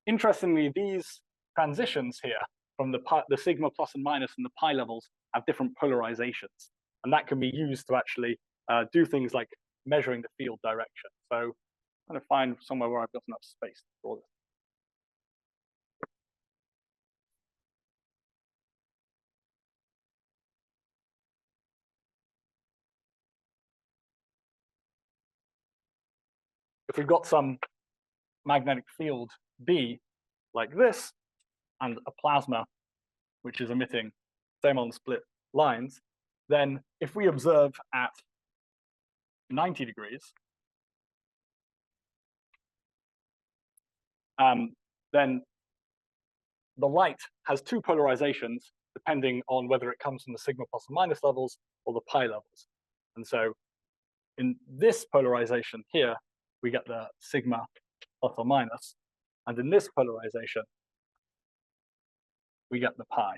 Interestingly, these transitions here from the sigma plus and minus and the pi levels have different polarizations. And that can be used to actually do things like measuring the field direction. So I'm going to find somewhere where I've got enough space to draw this. If we've got some magnetic field B like this, and a plasma which is emitting Zeeman split lines, then if we observe at 90 degrees, then the light has two polarizations depending on whether it comes from the sigma plus or minus levels or the pi levels. And so in this polarization here, we get the sigma plus or minus, and in this polarization, we get the pi.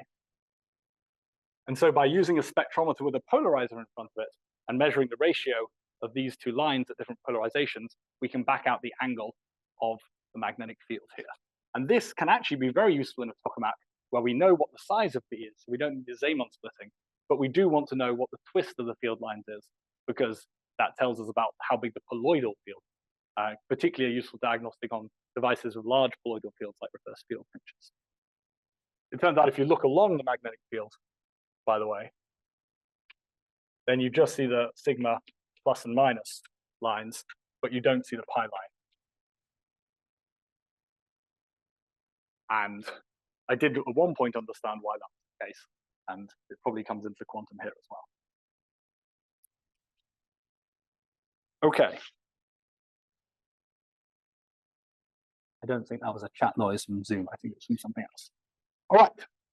And so by using a spectrometer with a polarizer in front of it and measuring the ratio of these two lines at different polarizations, we can back out the angle of the magnetic field here. And this can actually be very useful in a tokamak where we know what the size of B is. So we don't need the Zeeman splitting, but we do want to know what the twist of the field lines is, because that tells us about how big the colloidal field, particularly a useful diagnostic on devices with large colloidal fields like reverse field pinches. It turns out if you look along the magnetic field, by the way, then you just see the sigma plus and minus lines, but you don't see the pi line. And I did at one point understand why that was the case, and it probably comes into quantum here as well. Okay. I don't think that was a chat noise from Zoom. I think it's from something else. All right.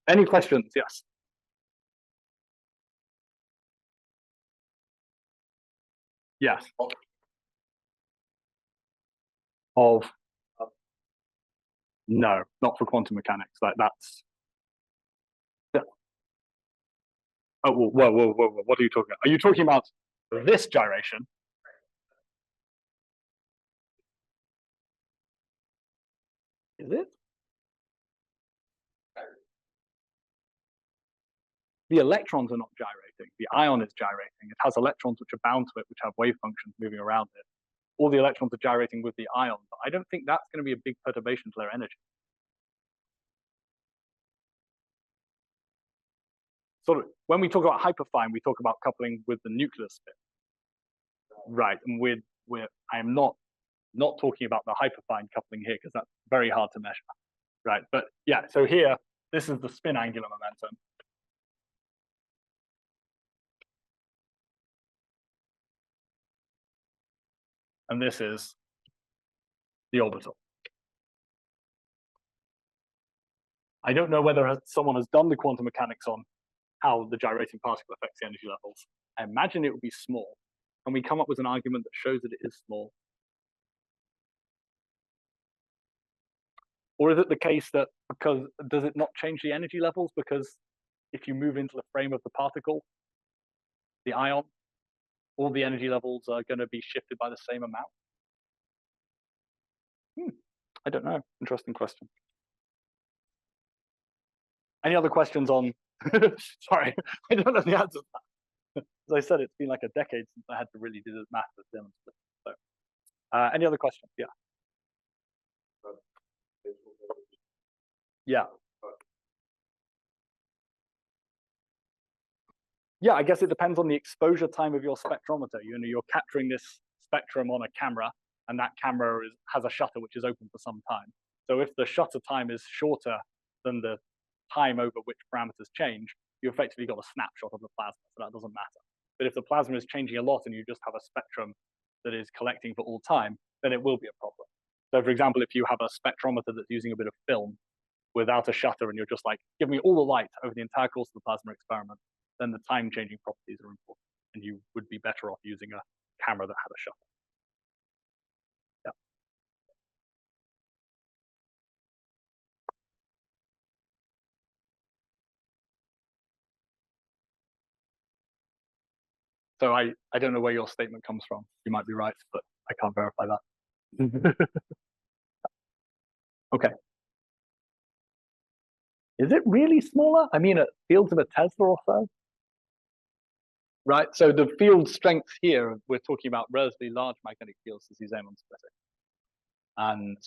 Any questions? Yes. Yes. Of no, not for quantum mechanics. That's. Yeah. Oh, whoa! What are you talking about? Are you talking about this gyration? Is it? The electrons are not gyrating. The ion is gyrating. It has electrons which are bound to it, which have wave functions moving around it. All the electrons are gyrating with the ion, but I don't think that's going to be a big perturbation to their energy. Sort of, when we talk about hyperfine, we talk about coupling with the nuclear spin. Right, and I am not talking about the hyperfine coupling here because that's very hard to measure. Right, but yeah, so here, this is the spin angular momentum. And this is the orbital. I don't know whether someone has done the quantum mechanics on how the gyrating particle affects the energy levels. I imagine it would be small. And we come up with an argument that shows that it is small. Or is it the case that does it not change the energy levels? Because if you move into the frame of the particle, the ion, all the energy levels are going to be shifted by the same amount? I don't know. Interesting question. Any other questions on? Sorry, I don't know the answer to that. As I said, it's been like a decade since I had to really do the math with demonstration. So, any other questions? Yeah. Yeah. Yeah, I guess it depends on the exposure time of your spectrometer. You know, you're capturing this spectrum on a camera, and that camera has a shutter which is open for some time. So if the shutter time is shorter than the time over which parameters change, you effectively got a snapshot of the plasma, so that doesn't matter. But if the plasma is changing a lot and you just have a spectrum that is collecting for all time, then it will be a problem. So for example, if you have a spectrometer that's using a bit of film without a shutter and you're just like, give me all the light over the entire course of the plasma experiment, then the time-changing properties are important, and you would be better off using a camera that had a shutter. Yeah. So I don't know where your statement comes from. You might be right, but I can't verify that. Okay. Is it really smaller? I mean, at fields of a Tesla or so? Right, so the field strength here, we're talking about relatively large magnetic fields as these Zeeman splitting. And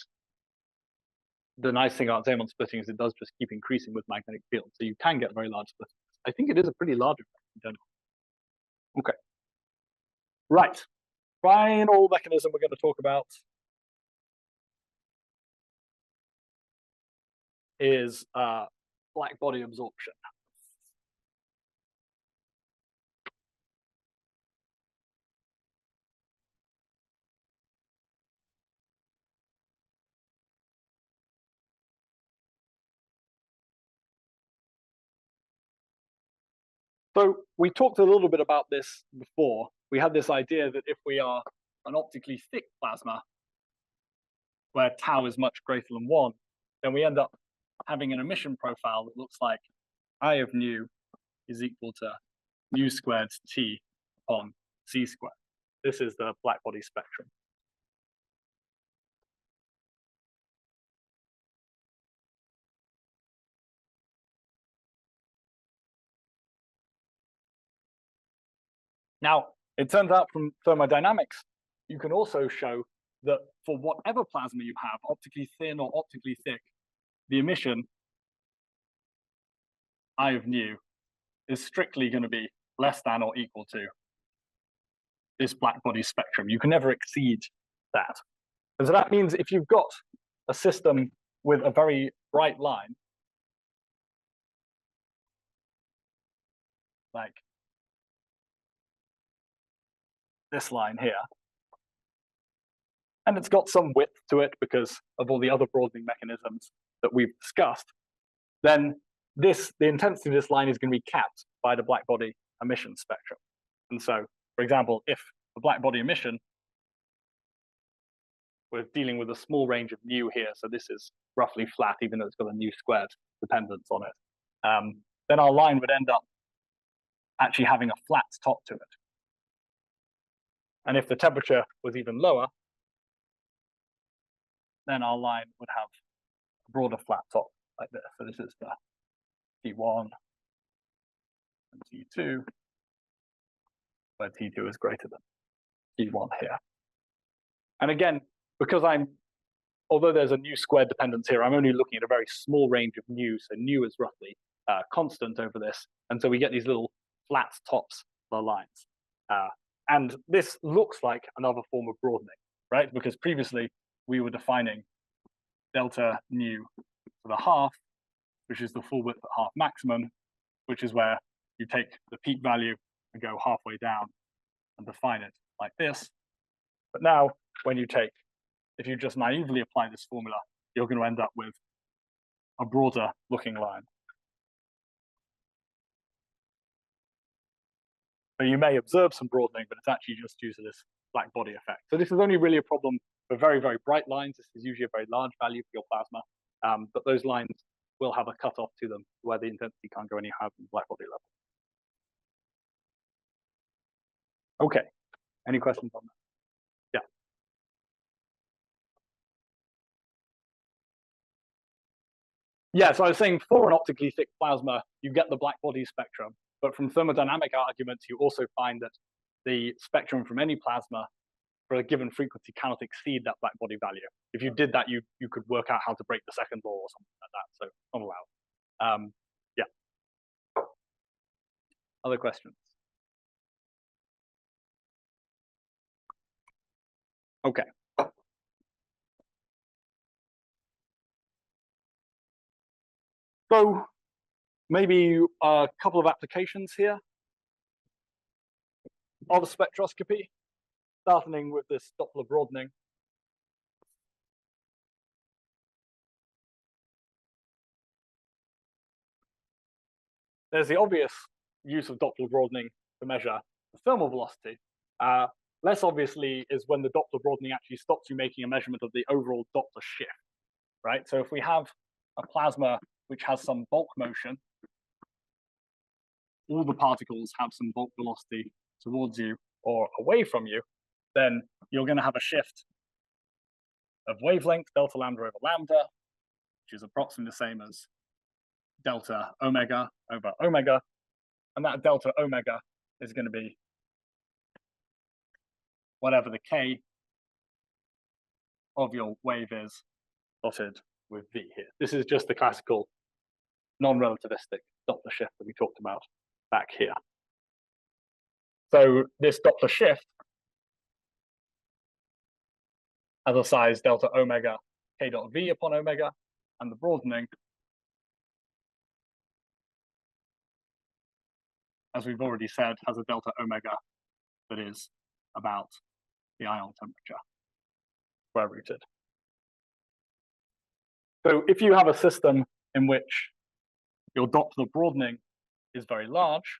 the nice thing about Zeeman splitting is it does just keep increasing with magnetic field. So you can get very large splittings. I think it is a pretty large effect in general. Okay. Right. Final mechanism we're going to talk about is black body absorption. So we talked a little bit about this before. We had this idea that if we are an optically thick plasma, where tau is much greater than 1, then we end up having an emission profile that looks like I of nu is equal to nu squared t upon c squared. This is the black body spectrum. Now, it turns out from thermodynamics, you can also show that for whatever plasma you have, optically thin or optically thick, the emission I of nu is strictly going to be less than or equal to this black body spectrum. You can never exceed that. And so that means if you've got a system with a very bright line, like this line here, and it's got some width to it because of all the other broadening mechanisms that we've discussed, then the intensity of this line is going to be capped by the black body emission spectrum. And so, for example, if the black body emission, we're dealing with a small range of nu here, so this is roughly flat, even though it's got a nu squared dependence on it, then our line would end up actually having a flat top to it. And if the temperature was even lower, then our line would have a broader flat top like this. So this is the T1 and T2, where T2 is greater than T1 here. And again, because although there's a nu squared dependence here, I'm only looking at a very small range of nu, so nu is roughly constant over this. And so we get these little flat tops of the lines. And this looks like another form of broadening, right? Because previously we were defining delta nu to the half, which is the full width at half maximum, which is where you take the peak value and go halfway down and define it like this. But now, if you just naively apply this formula, you're going to end up with a broader looking line. So you may observe some broadening, but it's actually just due to this black body effect. So this is only really a problem for very, very bright lines. This is usually a very large value for your plasma, but those lines will have a cutoff to them where the intensity can't go any higher than the black body level. Okay, any questions on that? Yeah, so I was saying for an optically thick plasma, you get the black body spectrum, but from thermodynamic arguments, you also find that the spectrum from any plasma for a given frequency cannot exceed that black body value. If you did that, you could work out how to break the second law or something like that, so not allowed. Yeah. Other questions? Okay. So maybe a couple of applications here of spectroscopy, starting with this Doppler broadening. There's the obvious use of Doppler broadening to measure the thermal velocity. Less obviously is when the Doppler broadening actually stops you making a measurement of the overall Doppler shift, right? So if we have a plasma which has some bulk motion, all the particles have some bulk velocity towards you or away from you, then you're going to have a shift of wavelength, delta lambda over lambda, which is approximately the same as delta omega over omega. And that delta omega is going to be whatever the k of your wave is plotted with V here. This is just the classical non-relativistic Doppler shift that we talked about back here. So this Doppler shift has a size delta omega k dot V upon omega, and the broadening, as we've already said, has a delta omega that is about the ion temperature, square rooted. So if you have a system in which your Doppler broadening is very large,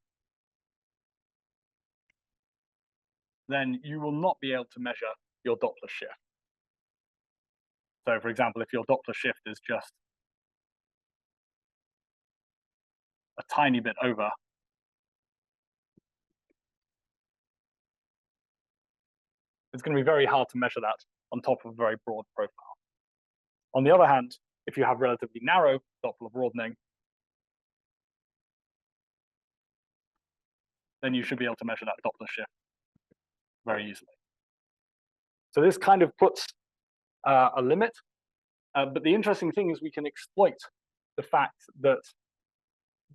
then you will not be able to measure your Doppler shift. So for example, if your Doppler shift is just a tiny bit over it's going to be very hard to measure that on top of a very broad profile. On the other hand, if you have relatively narrow Doppler broadening, then you should be able to measure that Doppler shift very easily. So this kind of puts a limit, but the interesting thing is we can exploit the fact that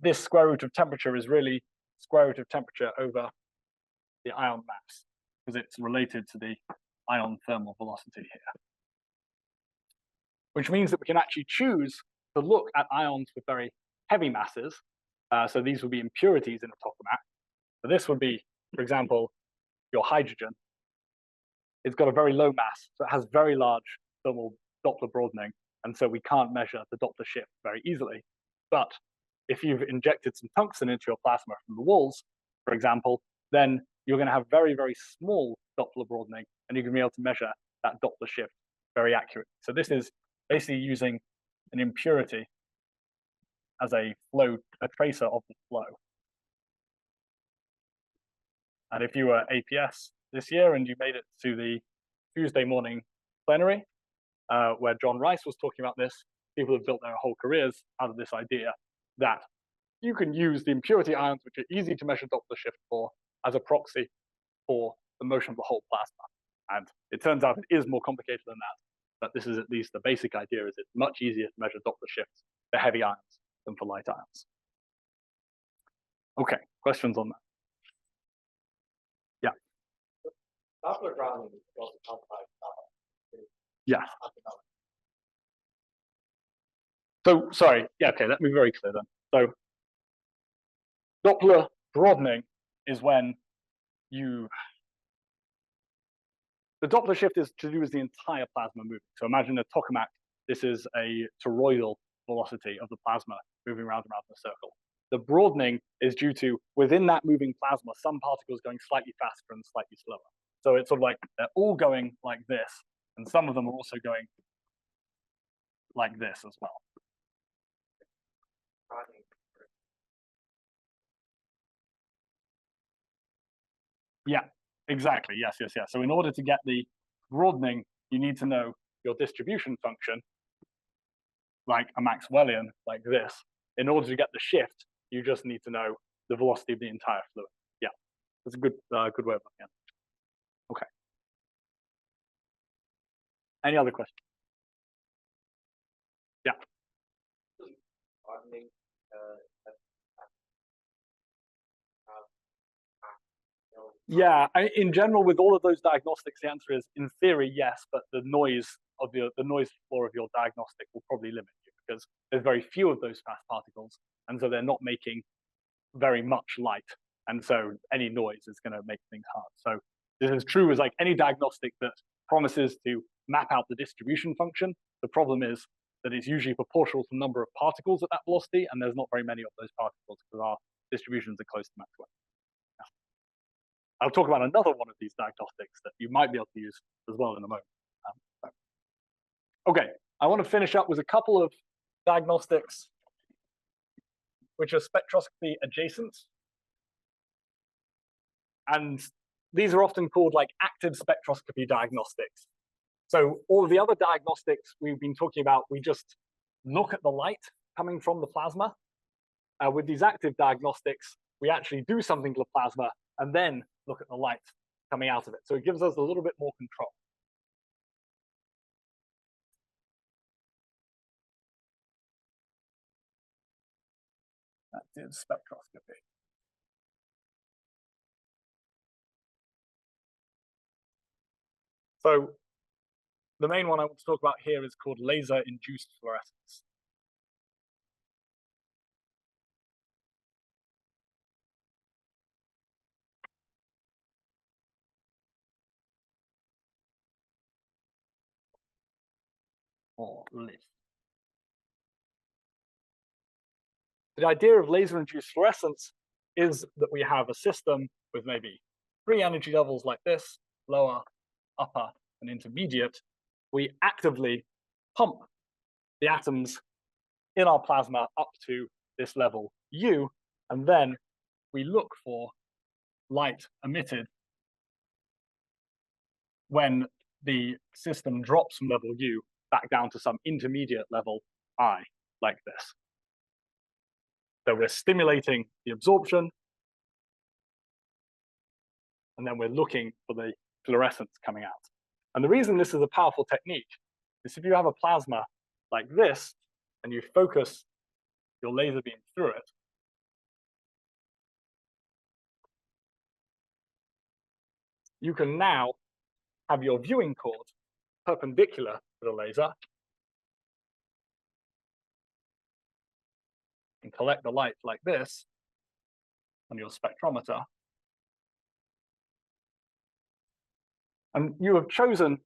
this square root of temperature is really square root of temperature over the ion mass, because it's related to the ion thermal velocity here. Which means that we can actually choose to look at ions with very heavy masses. So these would be impurities in a tokamak. So this would be, for example, your hydrogen. It's got a very low mass, so it has very large thermal Doppler broadening, and so we can't measure the Doppler shift very easily. But if you've injected some tungsten into your plasma from the walls, for example, then you're going to have very, very small Doppler broadening, and you're going to be able to measure that Doppler shift very accurately. So this is basically using an impurity as a tracer of the flow. And if you were APS this year and you made it to the Tuesday morning plenary, where John Rice was talking about this, people have built their whole careers out of this idea that you can use the impurity ions, which are easy to measure Doppler shift for, as a proxy for the motion of the whole plasma. And it turns out it is more complicated than that, but this is at least the basic idea, is it's much easier to measure Doppler shifts for heavy ions than for light ions. Okay, questions on that? Yeah. Doppler broadening is also called Doppler. Yeah. So, sorry, yeah, okay, let me be very clear then. So, Doppler broadening is when the Doppler shift is to do with the entire plasma moving. So imagine a tokamak, this is a toroidal velocity of the plasma moving round and round in a circle. The broadening is due to, within that moving plasma, some particles going slightly faster and slightly slower. So it's sort of like they're all going like this, and some of them are also going like this as well. Yeah, exactly. Yes, yes, yes. So in order to get the broadening, you need to know your distribution function, like a Maxwellian, like this. In order to get the shift, you just need to know the velocity of the entire fluid. Yeah, that's a good good way of looking at it. Okay. Any other questions? Yeah. Yeah, in general, with all of those diagnostics, the answer is, in theory, yes, but the noise floor of your diagnostic will probably limit you, because there's very few of those fast particles, and so they're not making very much light, and so any noise is going to make things hard. So this is true as like any diagnostic that promises to map out the distribution function. The problem is that it's usually proportional to the number of particles at that velocity, and there's not very many of those particles because our distributions are close to Maxwell. I'll talk about another one of these diagnostics that you might be able to use as well in a moment. Okay, I want to finish up with a couple of diagnostics which are spectroscopy adjacent. And these are often called like active spectroscopy diagnostics. So all of the other diagnostics we've been talking about, we just look at the light coming from the plasma. With these active diagnostics, we actually do something to the plasma and then look at the light coming out of it. So it gives us a little bit more control. That did spectroscopy. So the main one I want to talk about here is called laser-induced fluorescence. Or LIF. The idea of laser-induced fluorescence is that we have a system with maybe 3 energy levels like this, lower, upper, and intermediate. We actively pump the atoms in our plasma up to this level U, and then we look for light emitted when the system drops from level U back down to some intermediate level I, like this. So we're stimulating the absorption, and then we're looking for the fluorescence coming out. And the reason this is a powerful technique is if you have a plasma like this, and you focus your laser beam through it, you can now have your viewing cord perpendicular to the laser and collect the light like this on your spectrometer. And you have chosen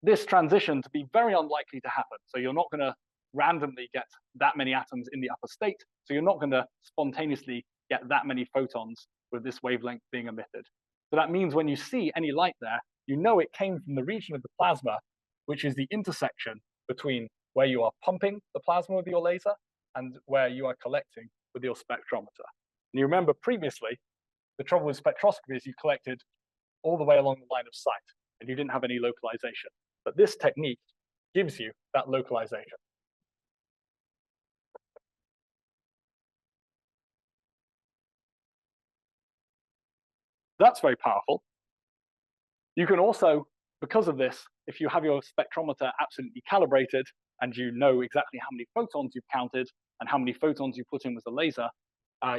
this transition to be very unlikely to happen. So you're not going to randomly get that many atoms in the upper state. So you're not going to spontaneously get that many photons with this wavelength being emitted. So that means when you see any light there, you know it came from the region of the plasma, which is the intersection between where you are pumping the plasma with your laser and where you are collecting with your spectrometer. And you remember previously, the trouble with spectroscopy is you collected all the way along the line of sight, and you didn't have any localization. But this technique gives you that localization. That's very powerful. You can also, because of this, if you have your spectrometer absolutely calibrated and you know exactly how many photons you've counted and how many photons you put in with the laser,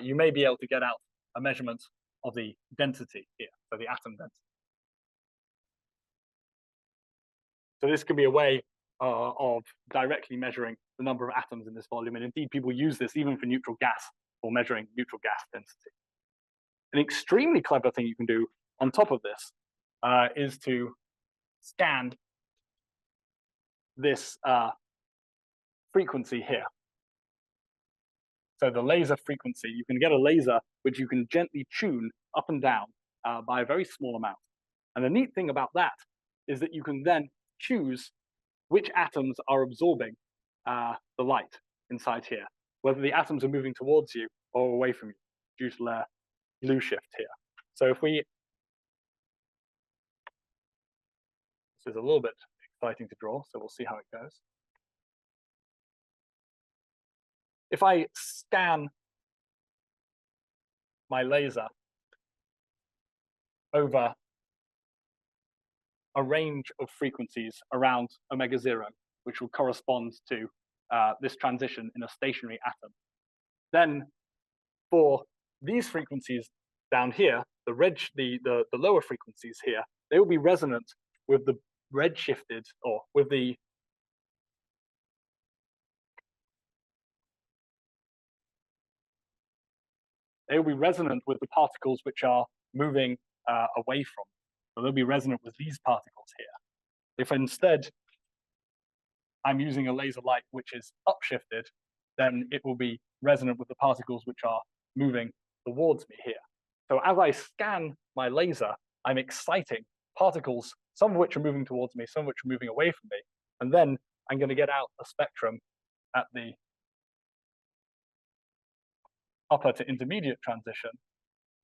you may be able to get out a measurement of the density here, so the atom density. So this could be a way of directly measuring the number of atoms in this volume. And indeed, people use this even for neutral gas, for measuring neutral gas density. An extremely clever thing you can do on top of this is to scan this frequency here. So the laser frequency, you can get a laser which you can gently tune up and down by a very small amount. And the neat thing about that is that you can then choose which atoms are absorbing the light inside here, whether the atoms are moving towards you or away from you due to their blue shift here. So if we, this is a little bit exciting to draw, so we'll see how it goes. If I scan my laser over a range of frequencies around omega 0, which will correspond to this transition in a stationary atom, then for these frequencies down here, the lower frequencies here, they will be resonant with the redshifted, or with the they will be resonant with the particles which are moving away from. So they'll be resonant with these particles here. If instead I'm using a laser light which is upshifted, then it will be resonant with the particles which are moving towards me here. So as I scan my laser, I'm exciting particles, some of which are moving towards me, some of which are moving away from me. And then I'm going to get out a spectrum at the upper to intermediate transition.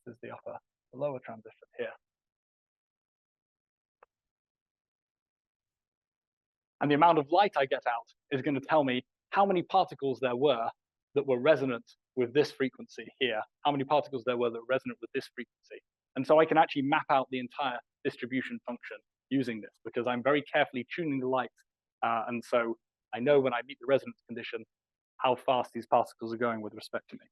This is the upper, the lower transition here. And the amount of light I get out is going to tell me how many particles there were that were resonant with this frequency here, how many particles there were that were resonant with this frequency. And so I can actually map out the entire distribution function using this, because I'm very carefully tuning the light. And so I know when I meet the resonance condition, how fast these particles are going with respect to me.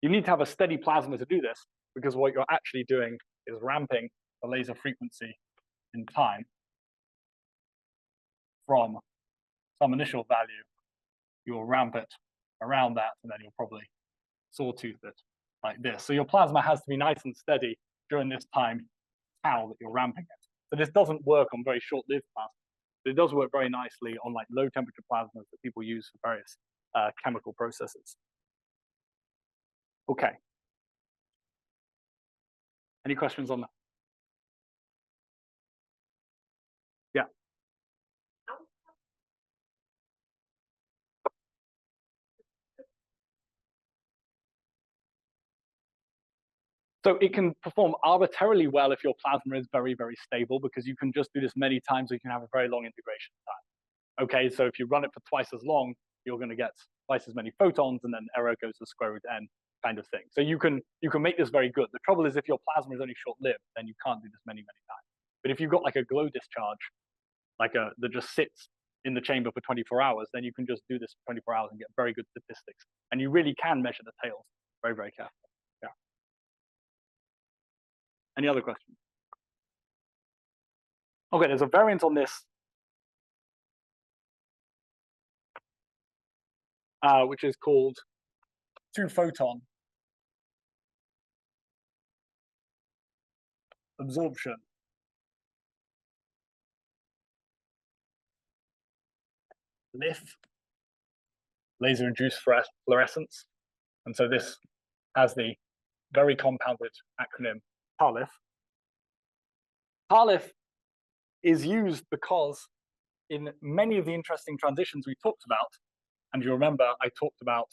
You need to have a steady plasma to do this, because what you're actually doing is ramping the laser frequency in time from some initial value. You'll ramp it around that, and then you'll probably sawtooth it like this. So your plasma has to be nice and steady during this time tau that you're ramping it. So this doesn't work on very short-lived plasma. But it does work very nicely on like low-temperature plasmas that people use for various chemical processes. Okay. Any questions on that? Yeah. So it can perform arbitrarily well if your plasma is very, very stable, because you can just do this many times, so you can have a very long integration time. Okay, so if you run it for twice as long, you're going to get twice as many photons, and then error goes to square root n kind of thing. So you can make this very good. The trouble is, if your plasma is only short-lived, then you can't do this many, many times. But if you've got like a glow discharge, that just sits in the chamber for 24 hours, then you can just do this for 24 hours and get very good statistics. And you really can measure the tails very, very carefully. Yeah. Any other questions? Okay, there's a variant on this, which is called 2-photon absorption LIF, laser-induced fluorescence. And so this has the very compounded acronym TARLIF. TARLIF is used because in many of the interesting transitions we talked about, and you remember I talked about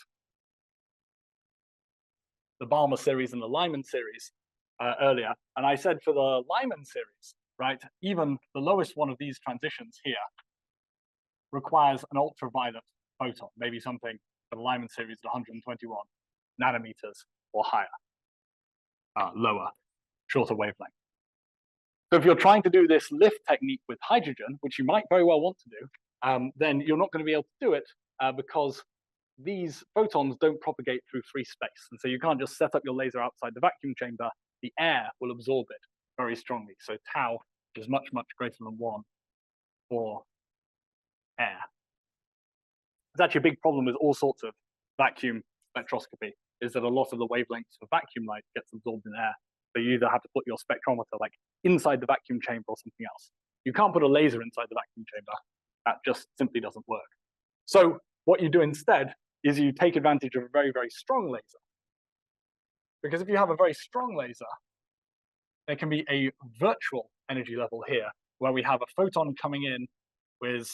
the Balmer series and the Lyman series earlier, and I said for the Lyman series, right, even the lowest one of these transitions here requires an ultraviolet photon, maybe something for the Lyman series at 121 nanometers or higher, lower, shorter wavelength. So if you're trying to do this lift technique with hydrogen, which you might very well want to do, then you're not going to be able to do it because these photons don't propagate through free space. And so you can't just set up your laser outside the vacuum chamber. The air will absorb it very strongly. So tau is much, much greater than 1 for air. It's actually a big problem with all sorts of vacuum spectroscopy, is that a lot of the wavelengths for vacuum light gets absorbed in air. So you either have to put your spectrometer like inside the vacuum chamber or something else. You can't put a laser inside the vacuum chamber. That just simply doesn't work. So what you do instead is you take advantage of a very, very strong laser. Because if you have a very strong laser, there can be a virtual energy level here, where we have a photon coming in with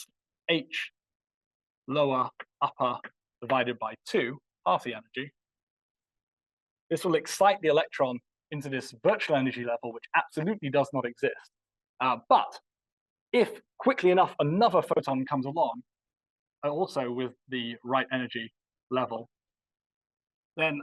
h lower upper divided by 2, half the energy. This will excite the electron into this virtual energy level, which absolutely does not exist. But if quickly enough another photon comes along, also with the right energy level, then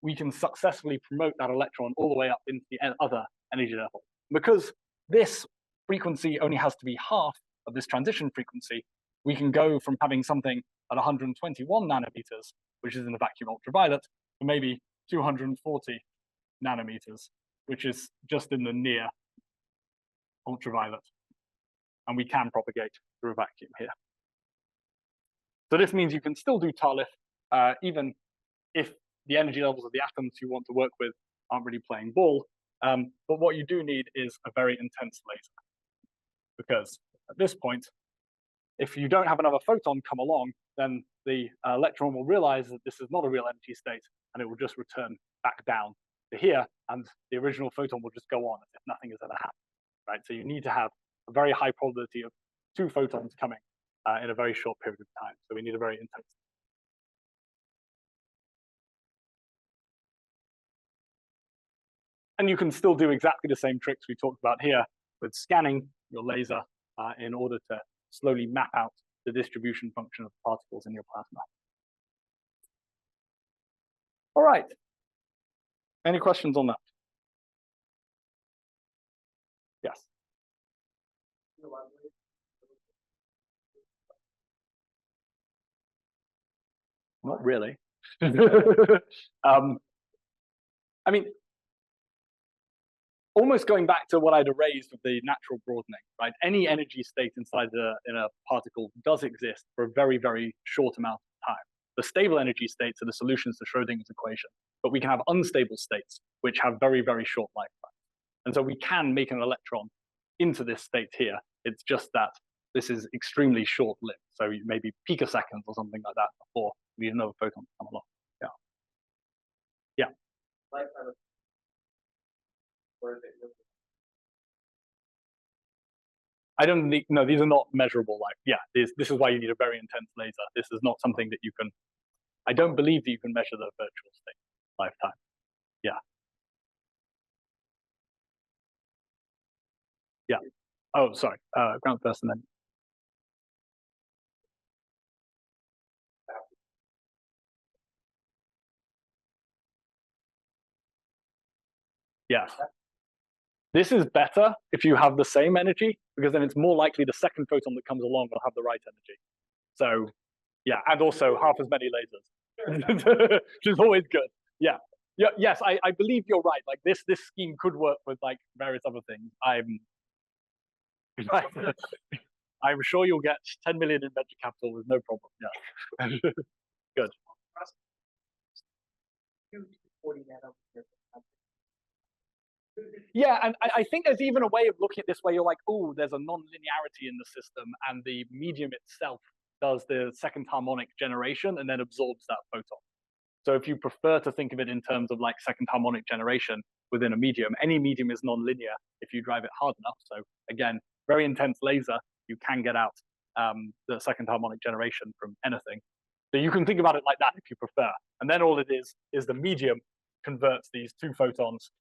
we can successfully promote that electron all the way up into the other energy level. Because this frequency only has to be half of this transition frequency, we can go from having something at 121 nanometers, which is in the vacuum ultraviolet, to maybe 240 nanometers, which is just in the near ultraviolet. And we can propagate through a vacuum here. So this means you can still do TARLIF, even if the energy levels of the atoms you want to work with aren't really playing ball. But what you do need is a very intense laser. Because at this point, if you don't have another photon come along, then the electron will realize that this is not a real energy state, and it will just return back down to here, and the original photon will just go on as if nothing has ever happened, right? So you need to have a very high probability of 2 photons coming in a very short period of time. So we need a very intense. And you can still do exactly the same tricks we talked about here with scanning your laser in order to slowly map out the distribution function of particles in your plasma. All right. Any questions on that? Yes. Not really. I mean, almost going back to what I'd erased with the natural broadening, right? Any energy state inside in a particle does exist for a very, very short amount of time. The stable energy states are the solutions to Schrodinger's equation, but we can have unstable states which have very, very short lifetimes. And so we can make an electron into this state here. It's just that this is extremely short-lived. So maybe picoseconds or something like that before we have another photon come along. Yeah. Yeah. Lifetime of- or is it really- I don't think, no, these are not measurable. Like, yeah, this is why you need a very intense laser. This is not something that you can, I don't believe that you can measure the virtual state lifetime. Yeah. Yeah. Oh, sorry. Ground first and then. Yes. This is better if you have the same energy, because then it's more likely the second photon that comes along will have the right energy. So, yeah, and also half as many lasers, which is always good. Yeah. Yeah. Yes, I believe you're right. Like this scheme could work with like various other things. I'm sure you'll get 10 million in venture capital with no problem. Yeah. Good. 240 nanometers. Yeah, and I think there's even a way of looking at this where you're like, oh, there's a non-linearity in the system, and the medium itself does the second harmonic generation and then absorbs that photon. So if you prefer to think of it in terms of like second harmonic generation within a medium, any medium is non-linear if you drive it hard enough. So again, very intense laser, you can get out the second harmonic generation from anything. So you can think about it like that if you prefer. And then all it is the medium converts these two photons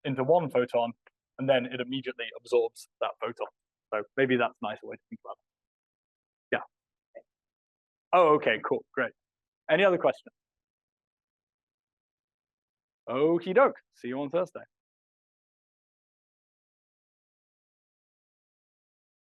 into one photon, and then it immediately absorbs that photon. So maybe that's a nicer way to think about it. Yeah. Oh, okay, cool, great. Any other questions? Okie doke. See you on Thursday.